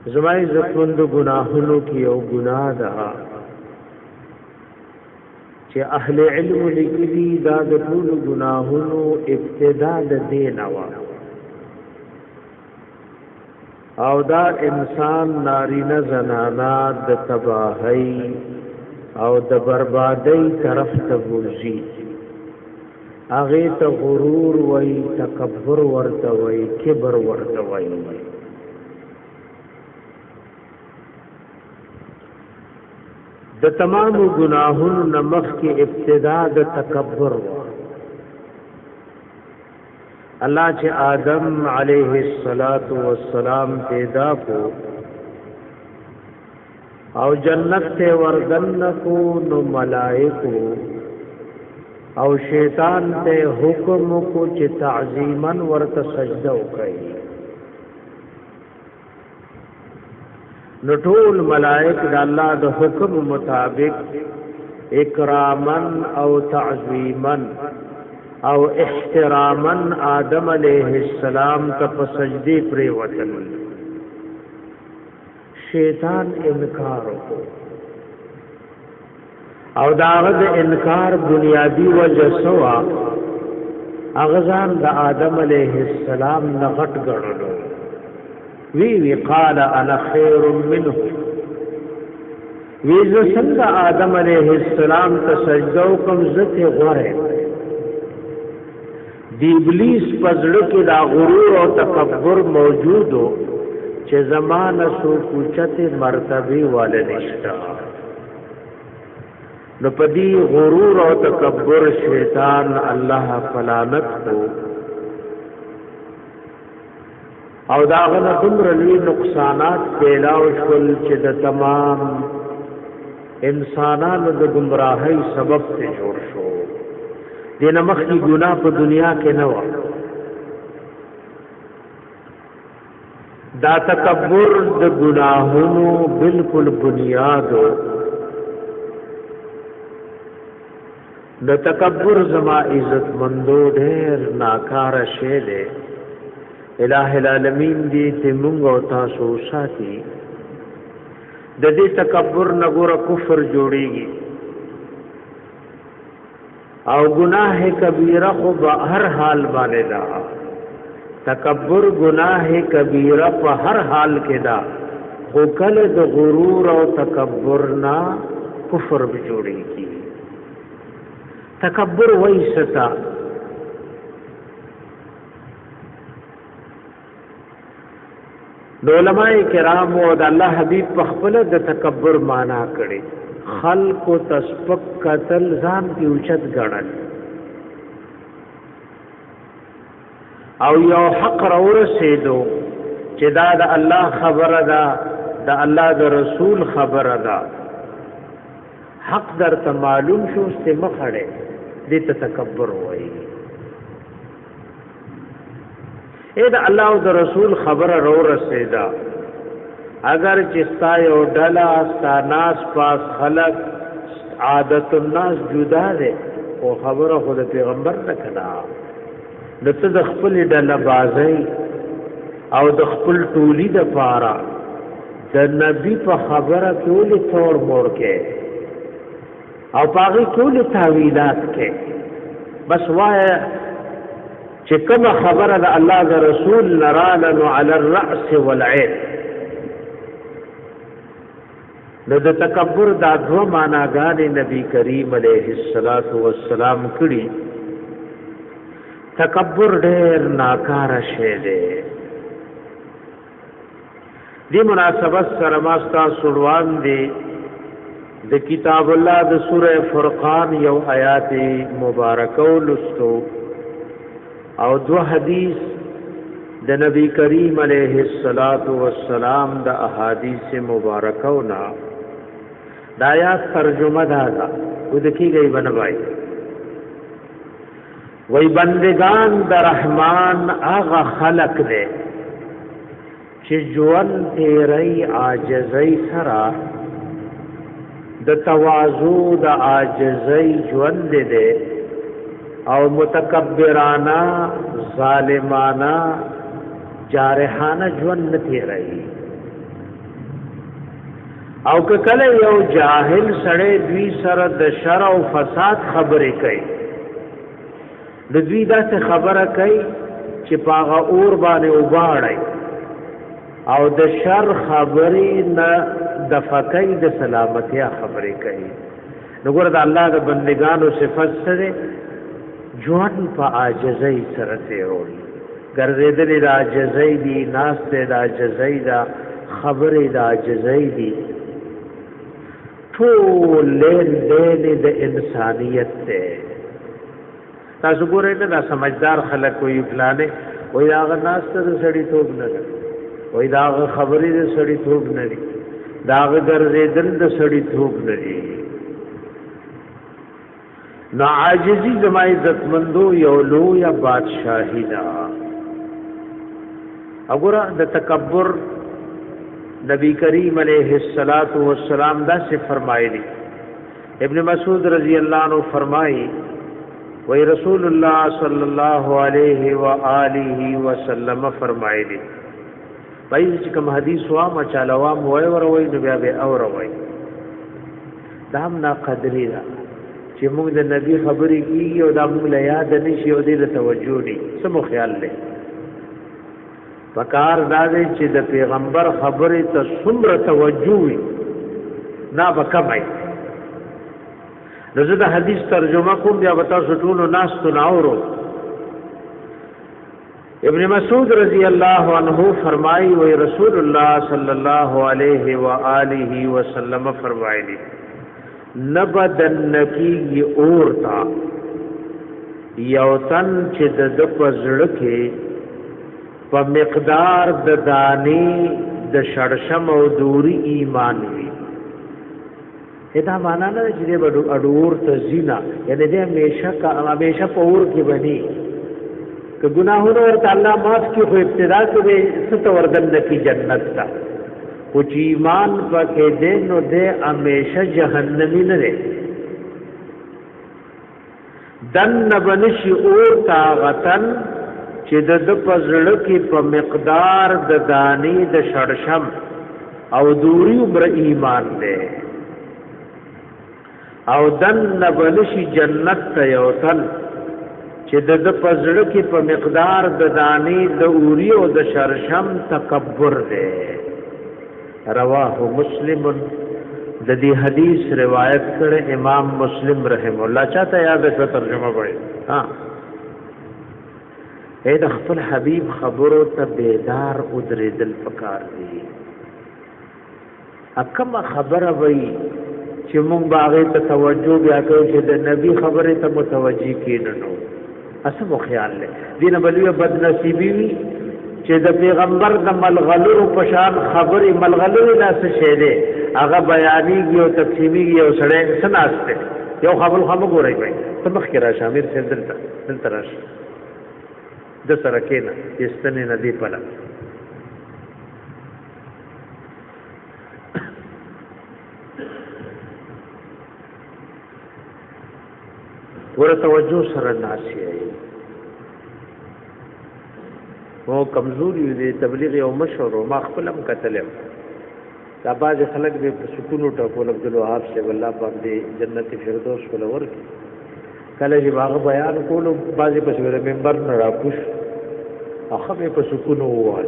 زما عزتمند گناهونو کی او گناه ده چې اهل علم لیکلي دا د ټول گناهونو ابتدا د دین او دا انسان نارینه زنانا د تباہی او د بربادی طرف ته ورځي هغه ته غرور وای تکبر ورته وای کبر ورته وای د تمام گناهونو نمخ کی ابتدا د تکبر الله چې آدم علیه السلام پیدا کو او جنت ته وردن کو نو ملائکو او شیطان ته حکم کو چې تعظیما ورته سجده وکړي نو ټول ملائک د الله د حکم مطابق اکراما او تعظیما او احتراما آدم علیہ السلام ته په سجدي پرې وتل شیطان انکار وکړ او داغه د انکار بنیادی وجه سوا اغزان د آدم علیہ السلام نغټ غړلو وی قال انا خیر منه وی زه څنګه آدم علیہ السلام ته سجده کوم زته غوړې دی ابلیس پزړه کې دا غرور او تکبر موجودو چې زمانه سو کوچته مرتبه والے نشتا نو پدی غرور او تکبر شیطان الله فلانت کو او داغه دمر لوی نقصانات پیلاو شول چې د تمام انسانانو د گمراهۍ سبب ته جوړ شو دینه مخکې ګناه په دنیا کې نه و دا تکبر د گناهونو بالکل بنیاد د تکبر زما عزت مندو ډېر ناکار شه ده الہ العالمین دی ته مونږ او تاسو ساتي د دې تکبر نګور کفر جوړيږي او گناہ کبیرہ خو به هر حال باندې دا تکبر گناہ کبیرہ په هر حال کې دا خو کله د غرور او تکبر نا کفر به جوړيږي تکبر وایستا علماء کرام او د الله حبیب په خپل د تکبر معنا کړي خلق او تسبق قتل ځان کی اوچت غړل او یو حق راورسېدو چې دا د الله خبره ده د الله د رسول خبره ده حق درته معلوم شو استمخړې دې ته تکبر وایي اې دا الله او د رسول خبره راورسېدا اگر چستا یو ډلا ستاناس پاس خلق عادت الناس جدا ده او خبره خود پیغمبر نه کړه دته د خپل ډله بازي او د خپل ټولي د پاره د نبی په خبره ټول تور مور کې او پاغي ټول تعویلات کې بس وای چې کومه خبره د الله د رسول نرالن علی الراس والعين نو د تکبر دا دو معناګانې نبی کریم علیه الصلاۃ والسلام کړي تکبر ډېر ناکاره شی دی دې مناسبت سره ما تاسو وړاندې د کتاب الله د سوره فرقان یو آیات مبارکه ولستو او دو حدیث د نبی کریم علیه الصلاۃ والسلام د احادیث مبارکونا د آیات ترجمه دا و دکی گئی بنوای وی بندگان د رحمان آغا خلق دے چې جوان تیری عاجزی سرا د تواضع د عاجزی جوان دے او متکبرانا ظالمانا جارحانا جوان نتی رہی او که کله یو جاهل سړی دوی سره د شر او فساد خبرې کوي د دوی داسې خبره کوي چې پاغه اور باندې وباړي او د شر خبرې نه د فقې د سلامتیا خبرې کوي. نو ګور د الله د بندگانو صفت سره ژوند په عاجزۍ سره تیرول ګرځېدلې د عاجزۍ دي ناست د عاجزۍ دا خبرې د عاجزۍ دي ټول لین دین د انسانیت ته. تاسو ګورئ نه دا سمجھدار خلک وي فلانه وای دا ناست د سړی توب نه وای دا خبرې د سړی توب نه دي دا ګرځېدل د سړی توب نه دي. نو عاجزی زما عزتمندو یو لویه بادشاہی دا. وګوره د تکبر نبی کریم علیہ الصلات والسلام دا سے فرمایلی. ابن مسعود رضی اللہ عنہ فرمائی وی رسول اللہ صلی اللہ علیہ وآلہ وسلم فرمایلی بھائی کوم حدیث وا مچالوا موي وروي نو بیا به اور وای دا هم نا قدرې دا چې موږ د نبی خبرې کیږي او دا موږ له یاد نشي او دې له توجه دي سمو خیال لې پکار دا دې چې د پیغمبر خبرې ته څومره توجه وي نه وکمای. نو زه د حدیث ترجمه کوم بیا وتا ټولو ناس ته ناورو. ابن مسعود رضی اللہ عنہ فرمائی وی رسول اللہ صلی اللہ علیہ وآلہ وسلم فرمائی دی نبدن نکی اورتا یوتن چه د پزړکه په مقدار د دانی د شړشم او دوری ایمان وی. دا معنا نه چې د اډور ته زینا یعنی د همیشه په اور کې بني که گناہوں ورته الله معاف کی خو ابتدا کې ست وردن کی جنت تا او چې ایمان پکې دې نو دې همیشه جهنمی نه ده. دن بنشي اور تا غتن چې د پزړه کې په مقدار د دانی د شړشم او دوری عمر ایمان ده او دن بنشي جنت ته یوتل چې د پزړه کې په مقدار د دانی د اوری او د شرشم تکبر ده. رواه مسلم د دې حدیث روایت کړه امام مسلم رحم الله. چاته یاد ہے ترجمه وایي ها اې د خپل حبیب خبرو ته بیدار او درېدل پکار دي. اکمه خبره وایي چې مونږ باغې ته توجه بیا کوو چې د نبی خبره ته متوجي کینو اسمو خیال لے دین بلوی بد نصیبی وی چې د پیغمبر د ملغلو پشان خبرې ملغلو لا څه شه دي هغه بیانېږي او تقسیمیږي او سړی سناسته یو خبر ګورای وای ته مخکې را شامل څه دلته راشه د سره کېنا استنې ندی پلا ور توجه سره ناشي او کمزوري دي تبلیغ او مشور ما خپلم کتلم دا باز خلک به سکون ټکول عبد الوهاب سے الله پاک دې جنت فردوس ولور کله چې باغ بیان کولو بازي په سره منبر نه راکوش اخه په سکون ووال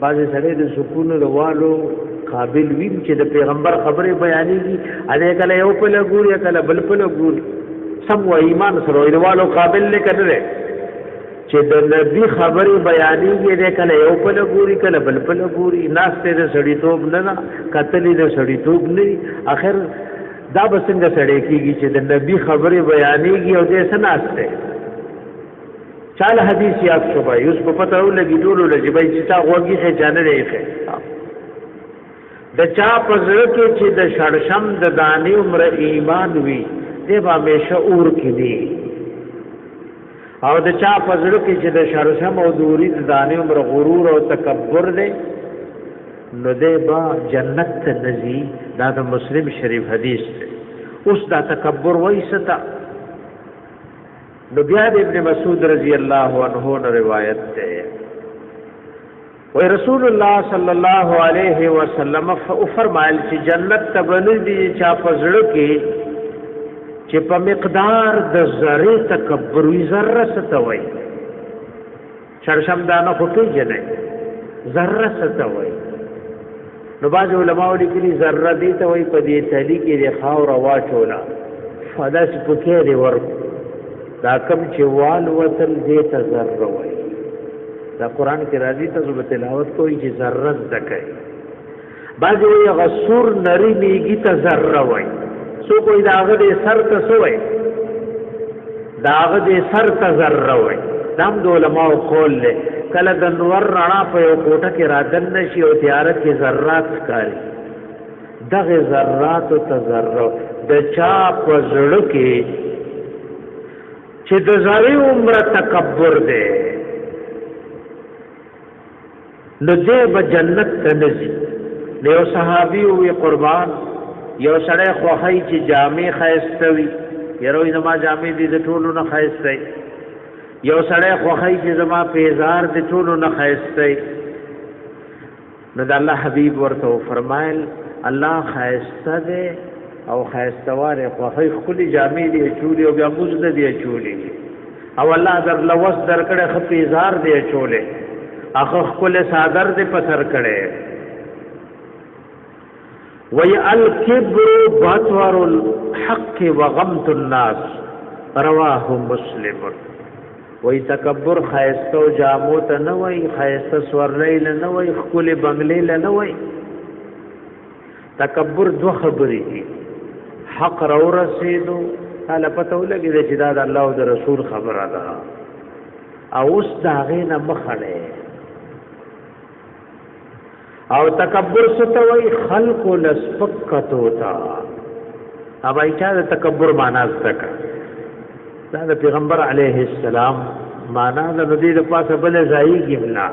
بازي سره د سکون وروالو قابل وین چې د پیغمبر خبره بیانېږي اده کله یو په لګوري کله بل په لګوري سم و ایمان سره وروالو قابل لیکره چې د نبی خبره بیانېږي د کله یو په لګوري کله بل په لګوري ناشته د سړی توب نه کتلې د سړی توب نه اخر دا بسنګ سړی کیږي چې د نبی خبره بیانېږي او د سناسته چاله حدیث یاد شو به یوس په پته ولګي ټول لږی چې تا غوږی څه جانه دی د چا پزړه کې چې د شړشم د دانی عمر ایمان وی دی به همیشه اور کې دی او د چا پزړه کې چې د شړشم او دوری د دانی عمر غرور او تکبر دی نو دی با جنت ته نزي. دا د مسلم شریف حدیث دی. اوس دا تکبر وایستا نو بیا د ابن مسعود رضی الله عنه روایت ده و رسول الله صلی الله علیه وسلم فرمایل چې جنت ته بنځي چا پزړه کې چې په مقدار د ذره تکبر وی ذره ستوي شرشم دانه خطو جنې ذره ستوي نو باز علماء لیکلي ذره دي ته وي په دې تلی کې د خاور واچولا فداس پکې دی ور دا کم چې وال وتل دې ته ذره وي دا قران کې راځي ته زو تلاوت کوئی چې ذره زکای باز وی غسور نری میږي ته ذره وي سو کوئی داغه دې سر ته سوې داغه دې سر ته ذره وي دام د علماء قول له کله د نور رڼا په یو کوټه کې رادن نشي او تیارت کې ذرات ښکاري دغه ذرات ته ذره د چا په زړه کې چې د زاري عمر تکبر دی نو دې به جنت ته نځي یو صحابي وي قربان یو سړی خوخی چې جامې خایستوي یروي زما جامې دي د ټولو نه خایستوي یو سړی خوخی چې زما پیزار د ټولو نه خایستوي نو د الله حبیب ورته فرمایل الله خایسته دی او خایستواره خوخی خپل جامې دي چولي او بیا موږ نه دي چولي او الله در لوس درکړه خپل پیزار دی چولي اخو خپل صادر دې پسر کړي وی الکبر بطور الحق وغمت الناس رواه مسلم وی تکبر خیستو جامو ته نه وی خیست سورلیل نه وی خپل بنگلیل نه وی تکبر دو خبرې دي حق را رسیدو حالا پته ولګي چې دا د الله او د رسول خبره ده او اوس دا غینه مخړه او تکبر ستوي خلق لسفقتو تا اب ایچا د تکبر معنا زکه دا د پیغمبر علیه السلام معنا د نبی د پاسه بل ځای کېمنا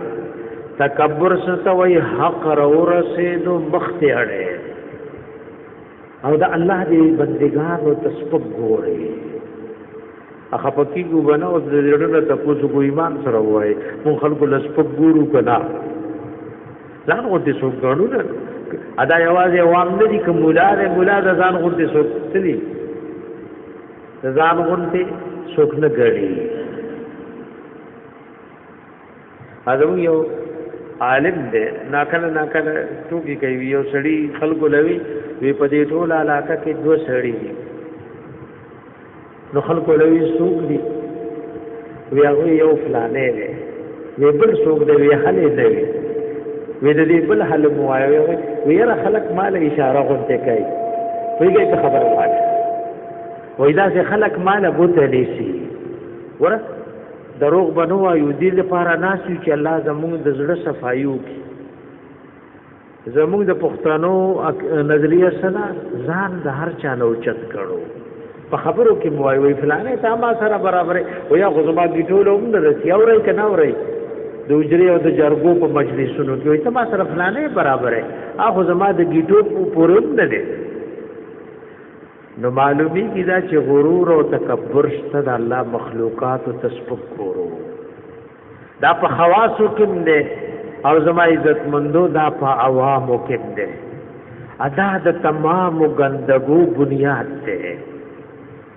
تکبر ستوي حق رسیدو مخت اړه او دا الله دې بندگان او تسبق ګوري اخه پکې کو بنو د دې ته تاسو کو ایمان سره وای مون خلق لسفق ګورو کنا ځان غوډه سو غړو نه ادا یوازې عوام نه دي کوم مولا د ځان غوډه سو تلي ځان غوډه سوک نه غړي ادم یو عالم دې ناکله ټوکی کوي یو سړی خلکو لوي وی په دې ټول علاقه کې دوه سړی دي نو خلکو لوي سوق دي وی هغه یو فلانه دی وی بل سوق دی وی حلې دی وې د دې بل حل موایو ویره خلق مال اشاره غونته کوي ویږي په خبره وایي وای دا چې خلق مال بوته لیسي ور دروغ بنو یو دې لپاره ناسي چې الله زموږ د زړه صفایو کی زموږ د پښتنو نظریه سره ځان د هر چا نو چت کړو په خبرو کې موایي فلانه تا ما سره برابر وي یا غزما ګټولو هم نه رسي اوري کنه اوري د وجري او د جرګو په مجلسونو کې وي ته ما سره فلانه برابر ہے اخو زما د گیټو پورم نه دي نو معلومی کیدا چې غرور او تکبر شته د الله مخلوقات او تسبق کورو دا په خواصو کې نه او زما عزت مندو دا په عوامو کې نه ادا د تمام غندګو بنیاد ده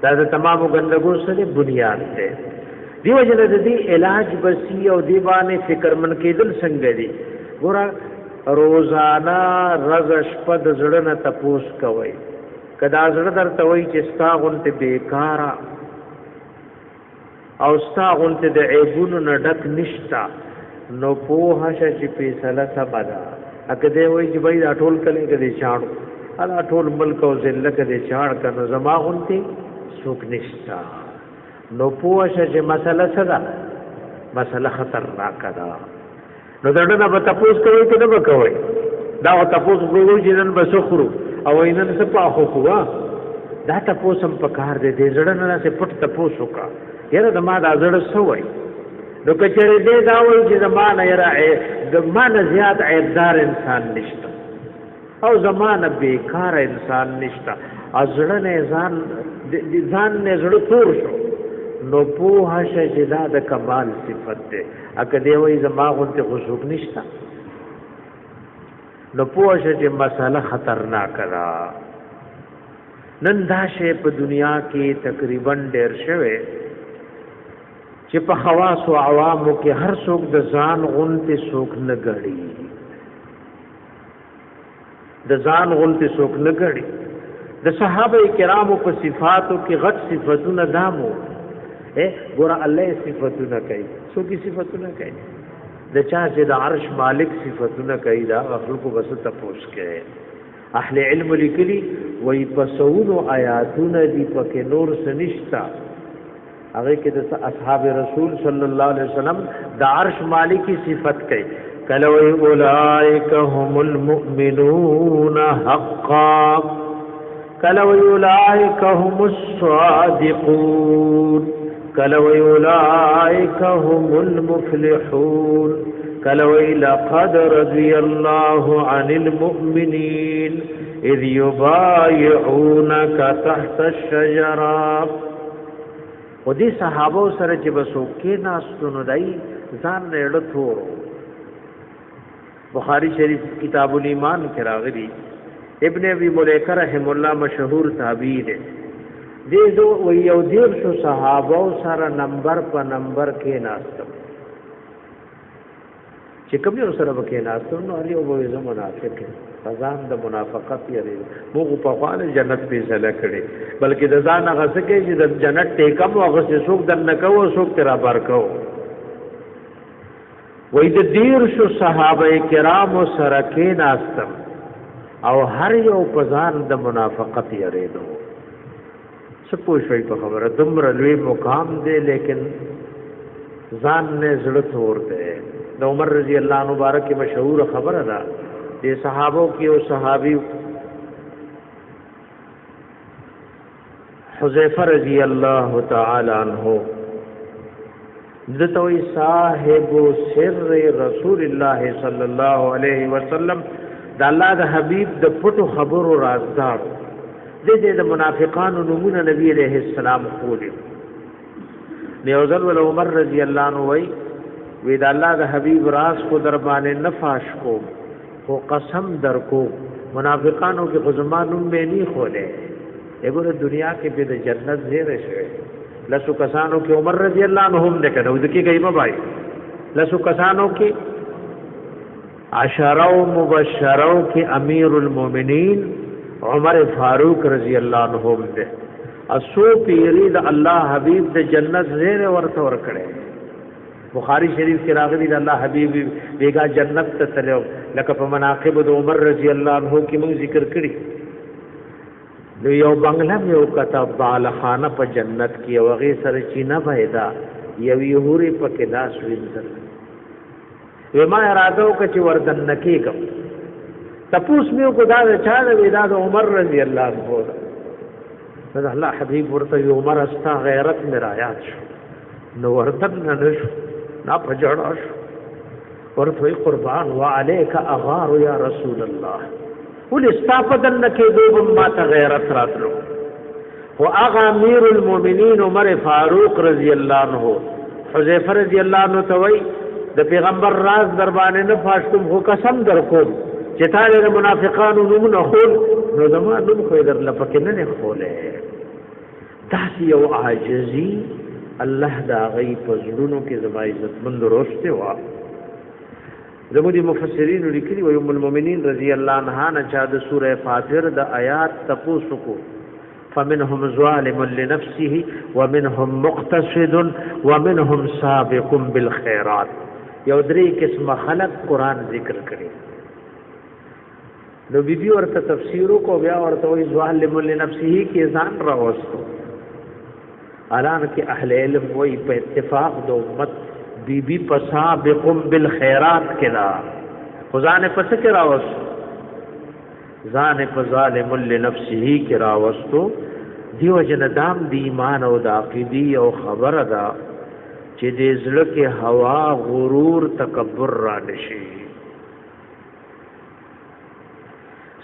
دا د تمام غندګو سره بنیاد ده دیو جن د دې علاج بسی او دی باندې فکر من کېدل څنګه دي ګور روزانه رزش پد زړه نه تپوس کوي کدا زړه درته وای چې ستاغونته بیکارا او ستاغونته د عیبونو نه ډک نشتا نو په هشه چې فیصله سبدا اګه دی وای چې بای دا ټول کله کې شاړو الا ټول ملک او ذله کې شاړ کنه زماغونته سوک نشتا نو پوښه چې مسله صدا مسله خطرناک ده نو دغه به تاسو کوي کنه به کوي دا تاسو کوی چې نن بسخرو او نن څه پاخو کوه دا تاسو هم په کار دې زړه نه څه پټ تاسو کا یره د ما دا زړه سوې نو کچره دې دا وایي چې زمانه یره د مان زیات عیبدار انسان نشته او زمانه بیکار انسان نشته ازړه نه ځان نه زړه تور شو نو پوه شجدا د کمال صفت ده اکه دی وای زما غونته خشوع نشتا نو پوه شج مساله خطرناک را نن دا شی په دنیا کې تقریبا ډیر شوه چې په خواص او عوامو کې هر څوک د ځان غونته څوک نه غړي د ځان غونته څوک نه غړي د صحابه کرامو په صفاتو کې غټ صفاتونه دامو ګور الله صفاتونه کوي څوک صفاتونه کوي د چا چې د عرش مالک صفاتونه کوي دا خلکو بس تپوس کوي اهل علم لیکلي وای پسونو آیاتونه دی پکې نور سنشتا هغه کې د اصحاب رسول صلی الله علیه وسلم د عرش مالکی صفت کوي کلو اولئک هم المؤمنون حقا کلو اولئک هم الصادقون کلو اولئک هم المفلحون کلو لقد رضی الله عن المؤمنین اذ یبایعونک تحت الشجرة و دې صحابه سره چې بسو کې ناستونو دای ځان نه ډثورو بخاری شریف کتاب الایمان کې راغلی ابن ابي مليكه رحم الله مشهور تابعی دی دې دو و یو دیر شو صحابه سره نمبر په نمبر کې ناستو چې کوم یو سره کې ناستو نو علي او وې منافق ځان د منافقت یری موږ په خپل جنت په سره کړي بلکې د ځان هغه څه چې د جنت ټیکم او هغه څوک د نکو څوک تیرا برکو وې د دیر شو صحابه کرام سره کې ناستم او هر یو په ځان د منافقت یری دو سپو شوي په خبره دومره لوی مقام دی لیکن ځان نه زړه تور دی د عمر رضی الله عنه مبارک مشهور خبره ده دې صحابو کې او صحابي حذیفه رضی الله تعالی عنہ دتوی صاحب سر رسول الله صلی الله علیه وسلم د الله د حبیب د پټو خبرو رازدار دې د منافقانو نمونه نبی علیہ السلام خولي نیوزل ول عمر رضی الله عنه وی د الله د حبیب راز کو در باندې نفاش کو او قسم در کو منافقانو کې خزمانون به نه خوله وګوره دنیا کې به د جنت زیره شوی لسو کسانو کې عمر رضی الله عنهم دې کړو د کې گئی بای لسو کسانو کې عشرو مبشرو کې امیر المؤمنین عمر فاروق رضی الله عنهم دې اسو پیری د الله حبیب د جنت زیره ورته ور کړي بخاری شریف کې راغلی د الله حبیب بیگا جنت ته تلو لکه په مناقب د عمر رضی الله عنه کې موږ ذکر کړی نو یو بنگلا یو کتاب بالخانه په جنت کې او غي سره چینه پیدا یو یهوري په کې داس وینځل و ما اراده وکړ چې وردن نکېګم تپوس مې کو دا چا د ودا د عمر رضی الله عنه دا الله حبیب ورته عمر استا غیرت مې رايات شو نو وردن نه شو نا پجړاش ورته قربان وعليك اغار يا رسول الله ول استفدن کې دوب ما ته غیرت راتلو واغا امیر المؤمنین عمر فاروق رضی الله عنه حذیفه رضی الله عنه توي د پیغمبر راز در باندې نه فاشتم خو قسم در کوم چې تعالی منافقانو نومونه خول نو زما نوم خو در لپاره نه خوله تاسو یو عاجزی الله دا غي پزړونو کې زما عزت مند روشته وا زموږ مفسرین لیکلي و ام المؤمنین رضی الله عنها نه چا د سوره فاطر د آیات تپوسو کو فمنهم ظالم لنفسه ومنهم مقتصد ومنهم سابق بالخيرات یو درې قسم خلق قران ذکر کړي نو بیبي ورته تفسیر کو بیا ورته وی ظالم لنفسه کې ځان راوستو الان کې اهل علم وی په اتفاق د امت بی بی پسابقم بالخیرات کلا خزان پس کې راوستو ځان په ظالم لنفسه کې راوستو دیو جن دام دی ایمان او د عقیدی او خبر ادا چې دې زړه کې هوا غرور تکبر را نشي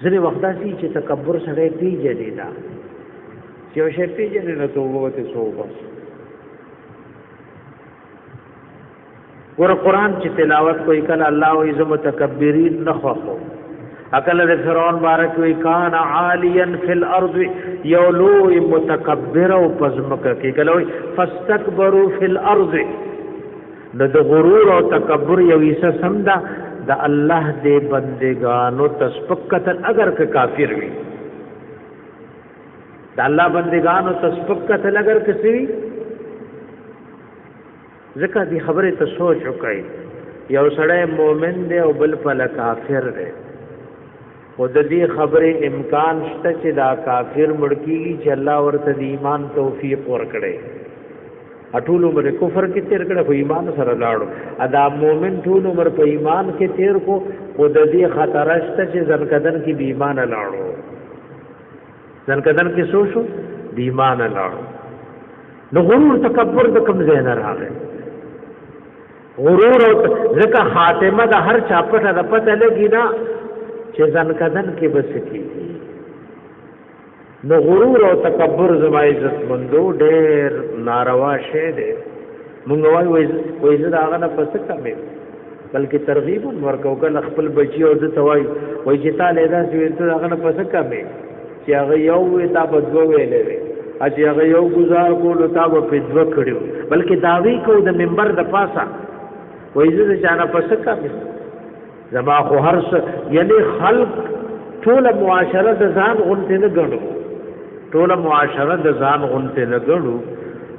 ځنې وخت داسي چې تکبر سره پیږي دا چې او شی پیږي نه توبه ته سو بس ور قرآن چې تلاوت کوي کله الله او عزت متکبرین نخوخو اکل د فرعون بارک وی کان عالیا فی الارض یولو متکبر او پزمک کی کله فاستكبروا فی الارض د غرور او تکبر یو ایسه سمدا د الله دې بندگانو تسبقتن اگر که کافر وي د الله بندگانو تسبقتن اگر که سی ځکه دې خبره ته سوچ وکړئ یو سړی مؤمن دی او بل په کافر دی خود دې خبره امکان شته چې دا کافر مړکیږي چې الله ورته د ایمان توفیق ورکړي ټول عمر کفر کې تیر کړه خو ایمان سره لاړو ادا مؤمن ټول عمر په ایمان کې تیر کو خود دې خطر شته چې ځنکدن کې بې ایمان لاړو ځنکدن کې سوچو بې ایمان لاړو نو غرور تکبر د کوم ځای نه راغی غرور او ځکه خاتمه د هر چا پټه د پته لګی نه چې ځنکدن کې بس کیږي نو غرور او تکبر زما عزت مندو ډېر ناروا شی دی مونږ وایو زه دا هغه نه پس کمې بلکې ترغیب ورکو کله خپل بچي او د توای وای چې تا لیدا چې ته هغه نه پس کمې چې هغه یو وي تا په دوه ویلې وي چې هغه یو گزار کولو تا په دوه کړو بلکې داوی کو د منبر د پاسه وای زه ځانه پس کمې زما خو هر یعنی خلق ټول معاشره د ځان غونته نه ګڼو ټول معاشره د ځان غونته نه ګڼو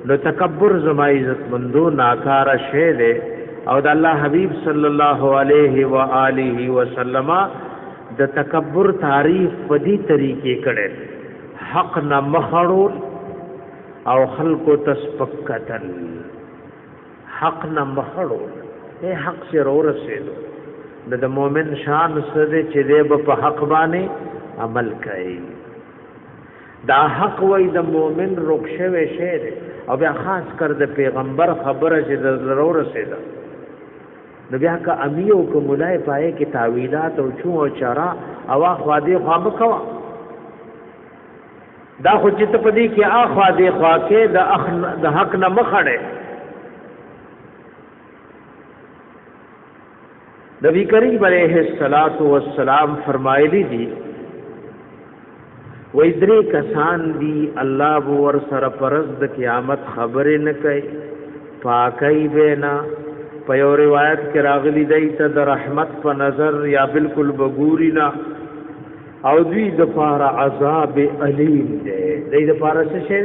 نو تکبر زما عزت مندو ناکاره شی دی او د الله حبیب صلی الله علیه و آله وسلم د تکبر تعریف په دې طریقې کړي حق نه مخړول او خلقو تسبقتل حق نه مخړول حق سره ورسېدو د مؤمن شان سره چې دې په حق باندې عمل کوي دا حق وای د مؤمن رخصه وشه او بیا خاص کر د پیغمبر خبره چې ضرور رسیدا نو بیا که امیو کو مولای پائے کې تعویلات او چو او چرا او خوا دې خوا مکوا دا خو چې ته پدې کې اخوا دې خوا کې د حق نه مخړې نبی کریم علیہ الصلوۃ والسلام فرمایلی دي وې درې کسان دي الله ور سره پرز د قیامت خبرې نه کوي پاکي وینا په یو روایت کې راغلي دی ته د رحمت په نظر یا بالکل بګورینا او دوی د پاره عذاب الیم دی د پاره څه شي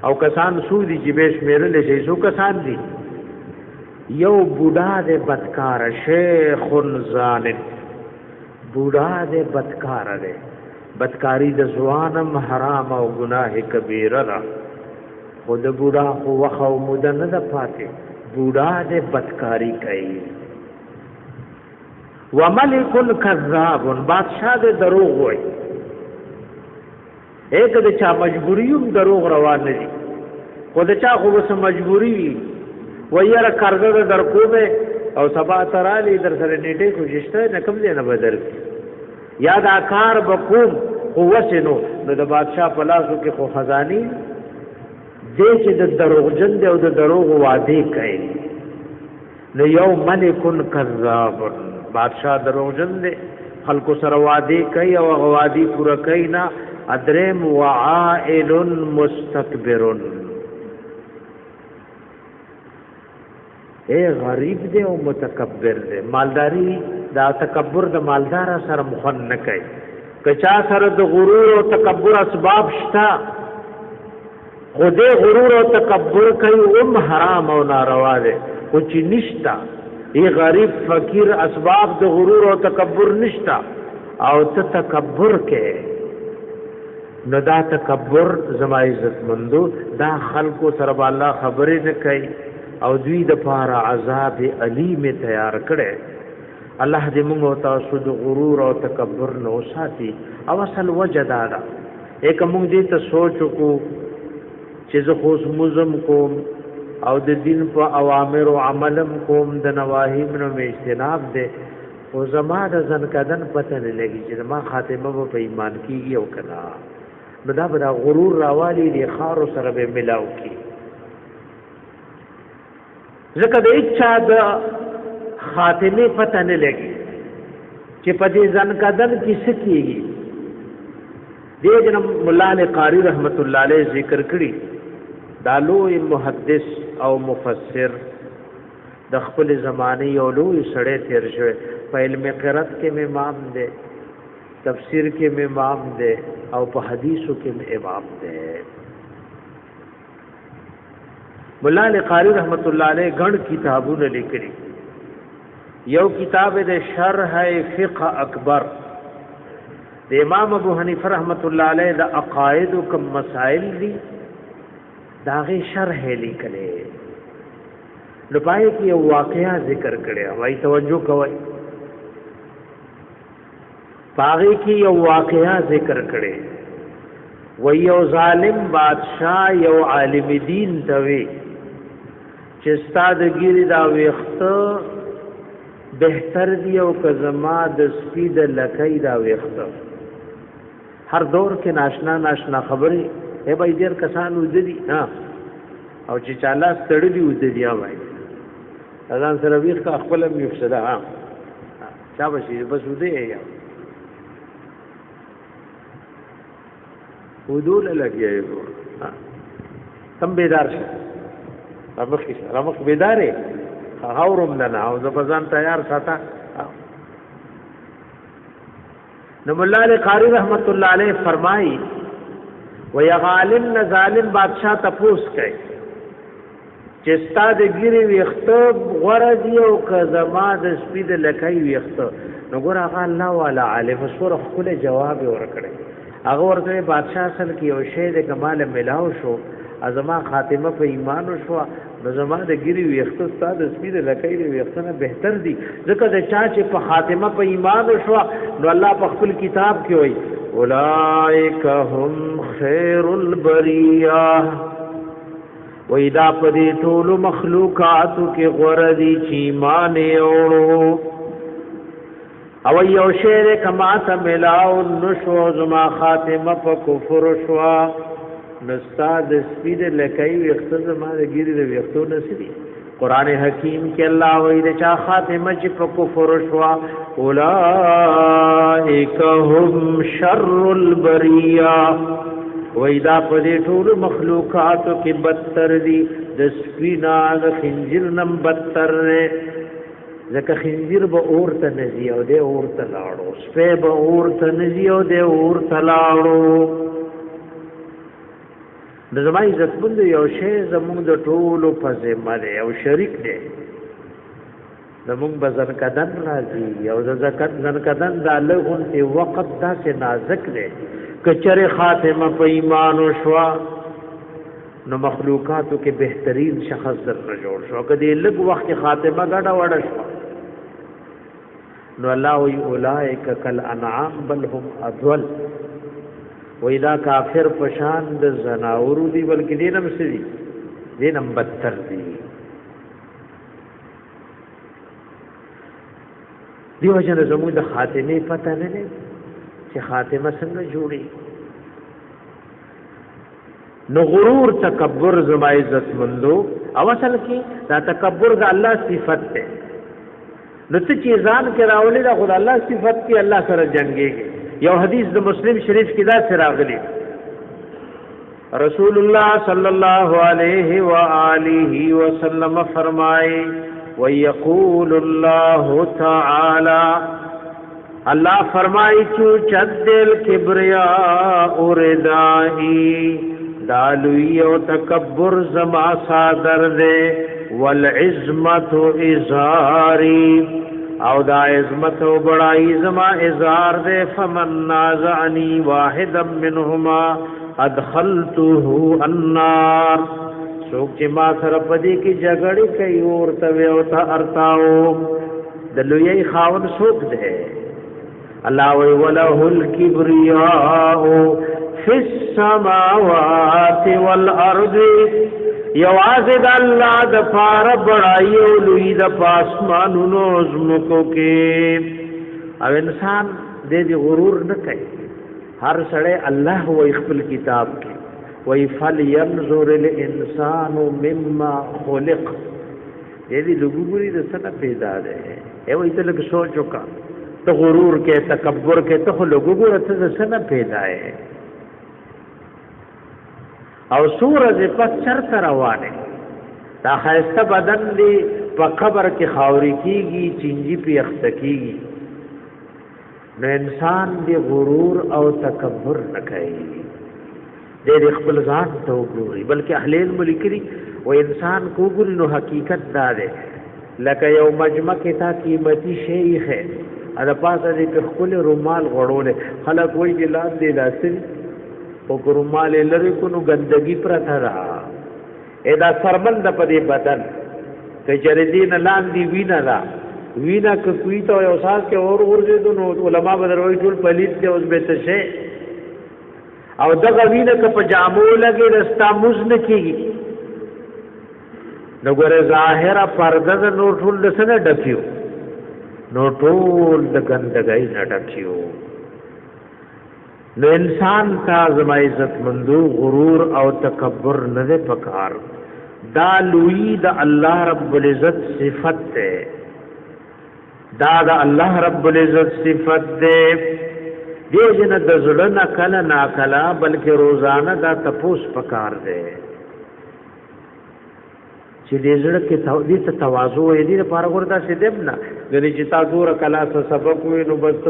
او کسان سودي چې به شمیرل شي سو کسان دي یو بوډا دې بدکار شیخ ظالم بوډا دې بدکار دی بدکاری د ځوانم حرام او گناه کبیره ده خود بوډا خو وخو مدن نه پاتې بوډا دې بدکاری کوي وملک کذاب بادشاہ دې دروغ وای ایک د چا مجبوریوم دروغ روان نه دي خود چا خو وس مجبوری ویره قرضه در کومه او سبا ترالی در سره نیټه کوششته نه کم دی نه بدل یا دا کار بقوم قوسنو نو د بادشاہ په لاسو کې خو خزانی دې چې د دروغجن دی او د دروغ وعده کوي نو یو ملک کذاب بادشاہ دروغجن دی خلکو سره وعده کوي او وعده پوره کوي نه ادرم وعائل مستكبر اے غریب دی او متکبر دی مالداری دا تکبر د مالدار سره مخن نه کوي کچا سره د غرور او تکبر اسباب شتا خدای غرور او تکبر کوي حرام او ناروا دی او چې نشتا ای غریب فقیر اسباب د غرور او تکبر نشتا او ته تکبر کې نو دا تکبر زما عزت مندو دا خلقو سره الله خبرې نه کوي او دوی د پاره عذاب الیم تیار کړي الله دې موږ تاسو د غرور او تکبر نو ساتي او اصل وجدادا یک موږ دې ته سوچ کو چې زه خو مزم کوم او د دین په اوامر او عملم کوم د نواهی منو می اجتناب دې او زما د ځنکدن پته نه لګي چې ما خاتمه په ایمان کېږي او کنا نو دا به غرور راوالي دي خار سره به ملاو کی ځکه د اچا د خاتمه پته نه لګي چې په دې ځن کدن کې څه کیږي. دې جن مولا علی قاری رحمت الله علیه ذکر کړی دا لوی محدث او مفسر د خپل زمانه یو لوی سړی تیر شوی په علم قرات کې امام دی، تفسیر کې امام دی او په حدیثو کې امام دی. مولا علی قاری رحمت الله علیه ګڼ کتابونه لیکلي. یو کتاب د شرح فقه اکبر د امام ابو حنیفه رحمت الله علیه د عقاید او کم مسائل دي داغه شرح لیکلي. نو پای کې یو واقعیا ذکر کړی، وای توجه کوئ. پای کې یو واقعیا ذکر کړی، وای یو ظالم بادشاہ یو عالم دین توي چې استاد ګیری دا ویخته بهتر دی او که زما د سپید لکای دا ویخته. هر دور کې ناشنا ناشنا خبرې به ډیر کسان ودی ها او چې چاله ستړي ودی وای اذان سره ویخ کا خپل مفسده ها چا بشي بس ودی یا ودول لګي تم بیدار شه رمخ بیدارې هاورم نه او ځبزان تیار ساته. نو مولا علی قاری رحمت الله علیه فرمایي و یا غالم نه ظالم بادشاہ تپوس کوي چې استاد ګری ویخته غره دی او که زما د سپید لکای ویخته. نو ګور هغه الله والا عالم سره خپل جواب ورکړي. هغه ورته بادشاہ اصل کې یو شی د کمال ملاو شو ازما خاتمه په ایمان شو. نو زما د ګری ویخته استاد سپید لکای ویخته نه بهتر دی ځکه د چا چې په خاتمه په ایمان شو. نو الله په خپل کتاب کې وایي اولئک هم خیر البریه وَإِذَا پدې ټول مخلوقات کې غردي چې ایمان اورو او یو شعر کما سملاو نشو زما خاتمه په کفر شو. نستاد سپید لکای وختو زما د ګیری د وختو نسدي. قران حکیم کې الله وایي د چا خاتمه چې په کفر شو اولئک هم شر البریه وَإِذَا پدې ټول مخلوقات کې بدتر دي د سپینا د خنزیر نم بدتر نه. ځکه خنزیر به اور ته نزي او د اور ته لاړو، سپه به اور ته نزي او د اور ته لاړو. د زما عزت مند یو شی زموږ د ټولو په ذمه دی او شریک دی. زموږ بزن کدن راځي او د زکات زن کدن د لغون ته وخت داسې نازک دی کچره خاتمه په ایمان او شوا نو مخلوقاتو کې بهترین شخص در جوړ شو. کدی لږ وخت خاتمه غډه وډه شو نو الله وی اولائک کل انعام بل هم اضل. وی دا کافر پشان د زناورو دی بلکې دینم سړي دینم بدتر دی. دیو جن زموږ د خاتمه پته نه نه چې خاتمه څنګه جوړي. نو غرور تکبر زما عزت مندو او اصل کې دا تکبر د الله صفت ده. نو څه چې ځان کې راولې دا خدای الله صفت کې الله سره جنگيږي. یو حدیث د مسلم شریف کې دا سره راغلی رسول الله صلی الله علیه و آله وسلم فرمائے ويقول الله تعالی اللہ فرمائی چو چدل کبریاء ردائی دالوی و تکبر زما صادر دے والعظمت ازاری او دا عظمت و بڑائی زما ازار دے فمن نازعنی واحدا منہما ادخلته النار سوک چی ما سرپدی کی جگڑی کئی اورتوی او تا ارتاو دلوی خاون سوک دے اللہ وی وَلَهُ الْكِبْرِيَاءُ فِي السَّمَاوَاتِ وَالْأَرْضِ یوازد اللہ د پار بڑائی او لوی د پاسمانونو زمکو کے. او انسان دے دی غرور نہ کئی ہر سڑے اللہ وی خپل کتاب کے وی فَلْيَنْظُرِ الْإِنسَانُ مِمَّا خُلِقَ دې لګوري د څه پیدا ده ای وایي ته لږ سوچ وکړه ته غرور کې تکبر کې ته لګوري ته څه نه پیدا ہے او سورج په چرته روانه دا خیسته بدن دی په قبر کې خاوري کیږي چنجي په اخته کیږي نو انسان دی غرور او تکبر نه کوي دې خپل ځان ته وګوري بلکې اهل علم لیکلي و انسان کو ګوري نو حقیقت دا ده لکه یو مجمع کې تا قیمتي شی ہے ادا پاسه دې په خپل رومال غړول خلک وایي چې لاس دې لاسري او رومال لري کو نو ګندګي پرته را ادا سرمند په دې بدن چې چرې دین لاندې وینا کوي ته یو ساس کې اور ورځي نو علما بدروي ټول پلیت ته اوس به څه شي او دغه وینا که په جامو لګي رستا مزن کیږي نو ګره ظاهره پرده نو ټول دسنه ډکیو نو ټول د ګندګۍ نه ډکیو نو انسان کا زما عزت مندو غرور او تکبر نه پکار دا لوی د الله رب العزت صفت ده دا د الله رب العزت صفت ده دیو جن د زړه نه کله نا کله بلکې روزانه دا تپوس پکار ده چې دې زړه کې دې ته تواضع دې لپاره وردا سي دیم نه غني چې تا دور کلا سبق وي نو بس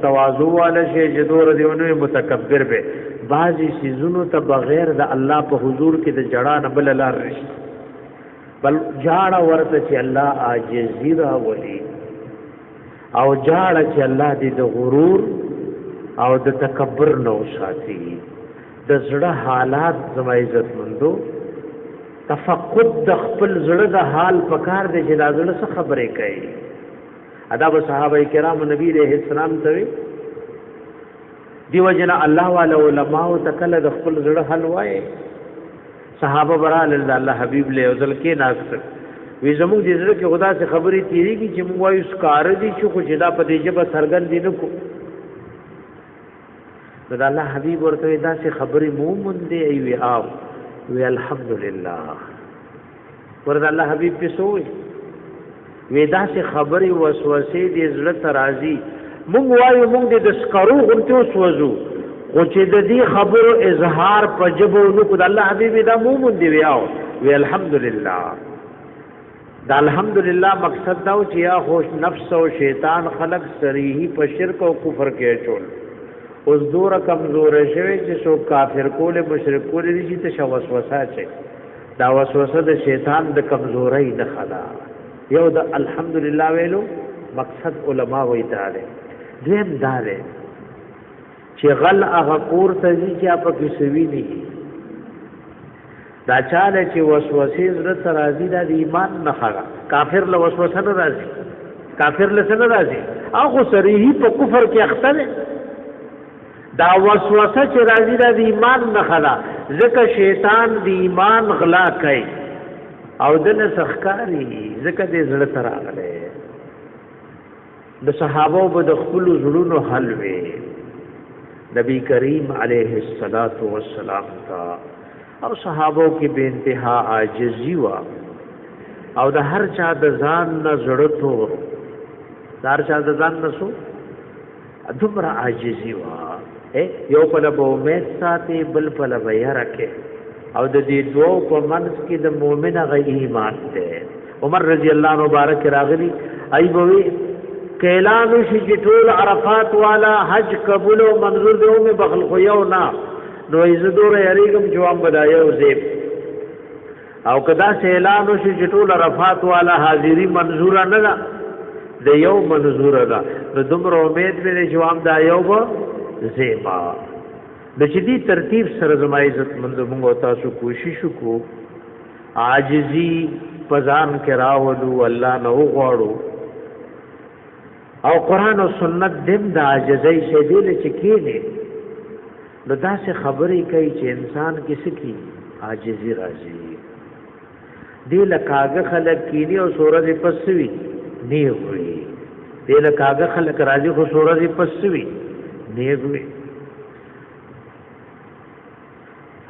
تواضع والا شي چې دور دیونه متکبر به بعضی سيزونو ته بغیر د الله په حضور کې د جړا نه بل لار رشي بل جاړه ورته چې الله عاجزی را ولي او جاړه چې الله دې د غرور او د تکبر نو ساتي د زړه حالات زما عزت مندو تفقد د خپل زړه د حال پکار دی چې دا زړه څه خبرې کوي ادب صحابه کرام نبی رحمت السلام ته دیو جن الله والا علماء تکل د خپل زړه حل وای صحابه برال الله حبیب له ازل کې ناس وی زموږ د زړه کې خدا سے خبرې تیریږي چې موږ وایو سکار دي چې خو جدا په دې جبه سرګن دي نو کو د الله حبیب ورته دا سے خبرې مومن دی ایوي آو وی الحمدللہ ورته الله حبیب په سوې وی دا سے خبرې وسوسې دې زړه ترازی مونږ وایو مونږ د سکارو غنته وسوځو او چې د دې خبرو اظهار په جبو نو کو د الله حبیب دا مومن دی ویاو وی الحمدللہ دا الحمدللہ مقصد دا چې یا خوش نفس او شیطان خلق سریحی په شرک او کفر کې چول اوس دور کمزور شوی چې سو کافر کوله مشرک کوله دي چې وسوسه چي دا وسوسه د شیطان د کمزورۍ نه خلا یو د الحمدللہ ویلو مقصد علما وایي دا دی دیم دا دی چې غل هغه کور ته چې اپ کې سوي نه دا چاله چې وسوسه زړه راځي د ایمان نه خلا کافر له وسوسه نه راځي کافر له څه نه راځي هغه صریحي په کفر کې اخته دا وسوسه چې راځي د ایمان نه خلا ځکه شیطان د ایمان غلا کوي او دنه سخکاری ځکه د زړه تر راغله د صحابه په د خپل زړونو حل وي نبی کریم علیه الصلاۃ والسلام تا او صحابه کې به انتها عاجزی وا او د هر چا د ځان نه زړه تور هر چا د ځان نه سو دومره عاجزی وا یو په لبه امید ساتي بل په لبه یې راکې او د دې دوه په منځ کې د مؤمن غي ایمان ده عمر رضی الله مبارک راغلی ای بوي کېلان شي چې ټول عرفات والا حج قبول او منظور دیو می بخل خو یو نه نو عزتور یریګم جواب بدایو زیب او کدا سه اعلان شي چې ټول عرفات والا حاضری منظور نه ده د یو منظور ده نو دومره امید مې جواب دا یو به زیبا د شدي ترتیب سره زما عزت مند موږ تاسو کوشش وکړو عاجزی پزان کې راوړو الله نه وغواړو او قران او سنت دیم د عاجزۍ شه دی چې کېږي نو دا څه خبرې کوي چې انسان کیسه کی عاجزی راځي دی لکاګه خلک کینی او سورې پسوي نه وي دی لکاګه خلک راځي خو سورې پسوي نیگوی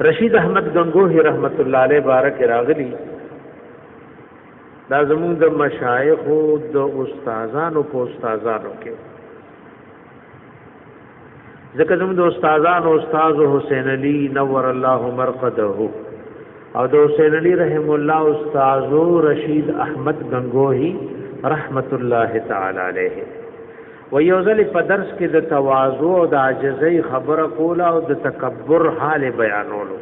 رشید احمد گنگوہی رحمت اللہ علیہ بارک راغلی دا زموږ د مشایخ او د استادانو په استادانو کې ځکه زموږ د استادانو استاد حسین علی نور الله مرقده او د حسین علی رحم الله استاد رشید احمد گنگوہی رحمت الله تعالی علیه و یوزل په درس کې د تواضع او د عاجزۍ خبره کوله او د تکبر حال بیانولو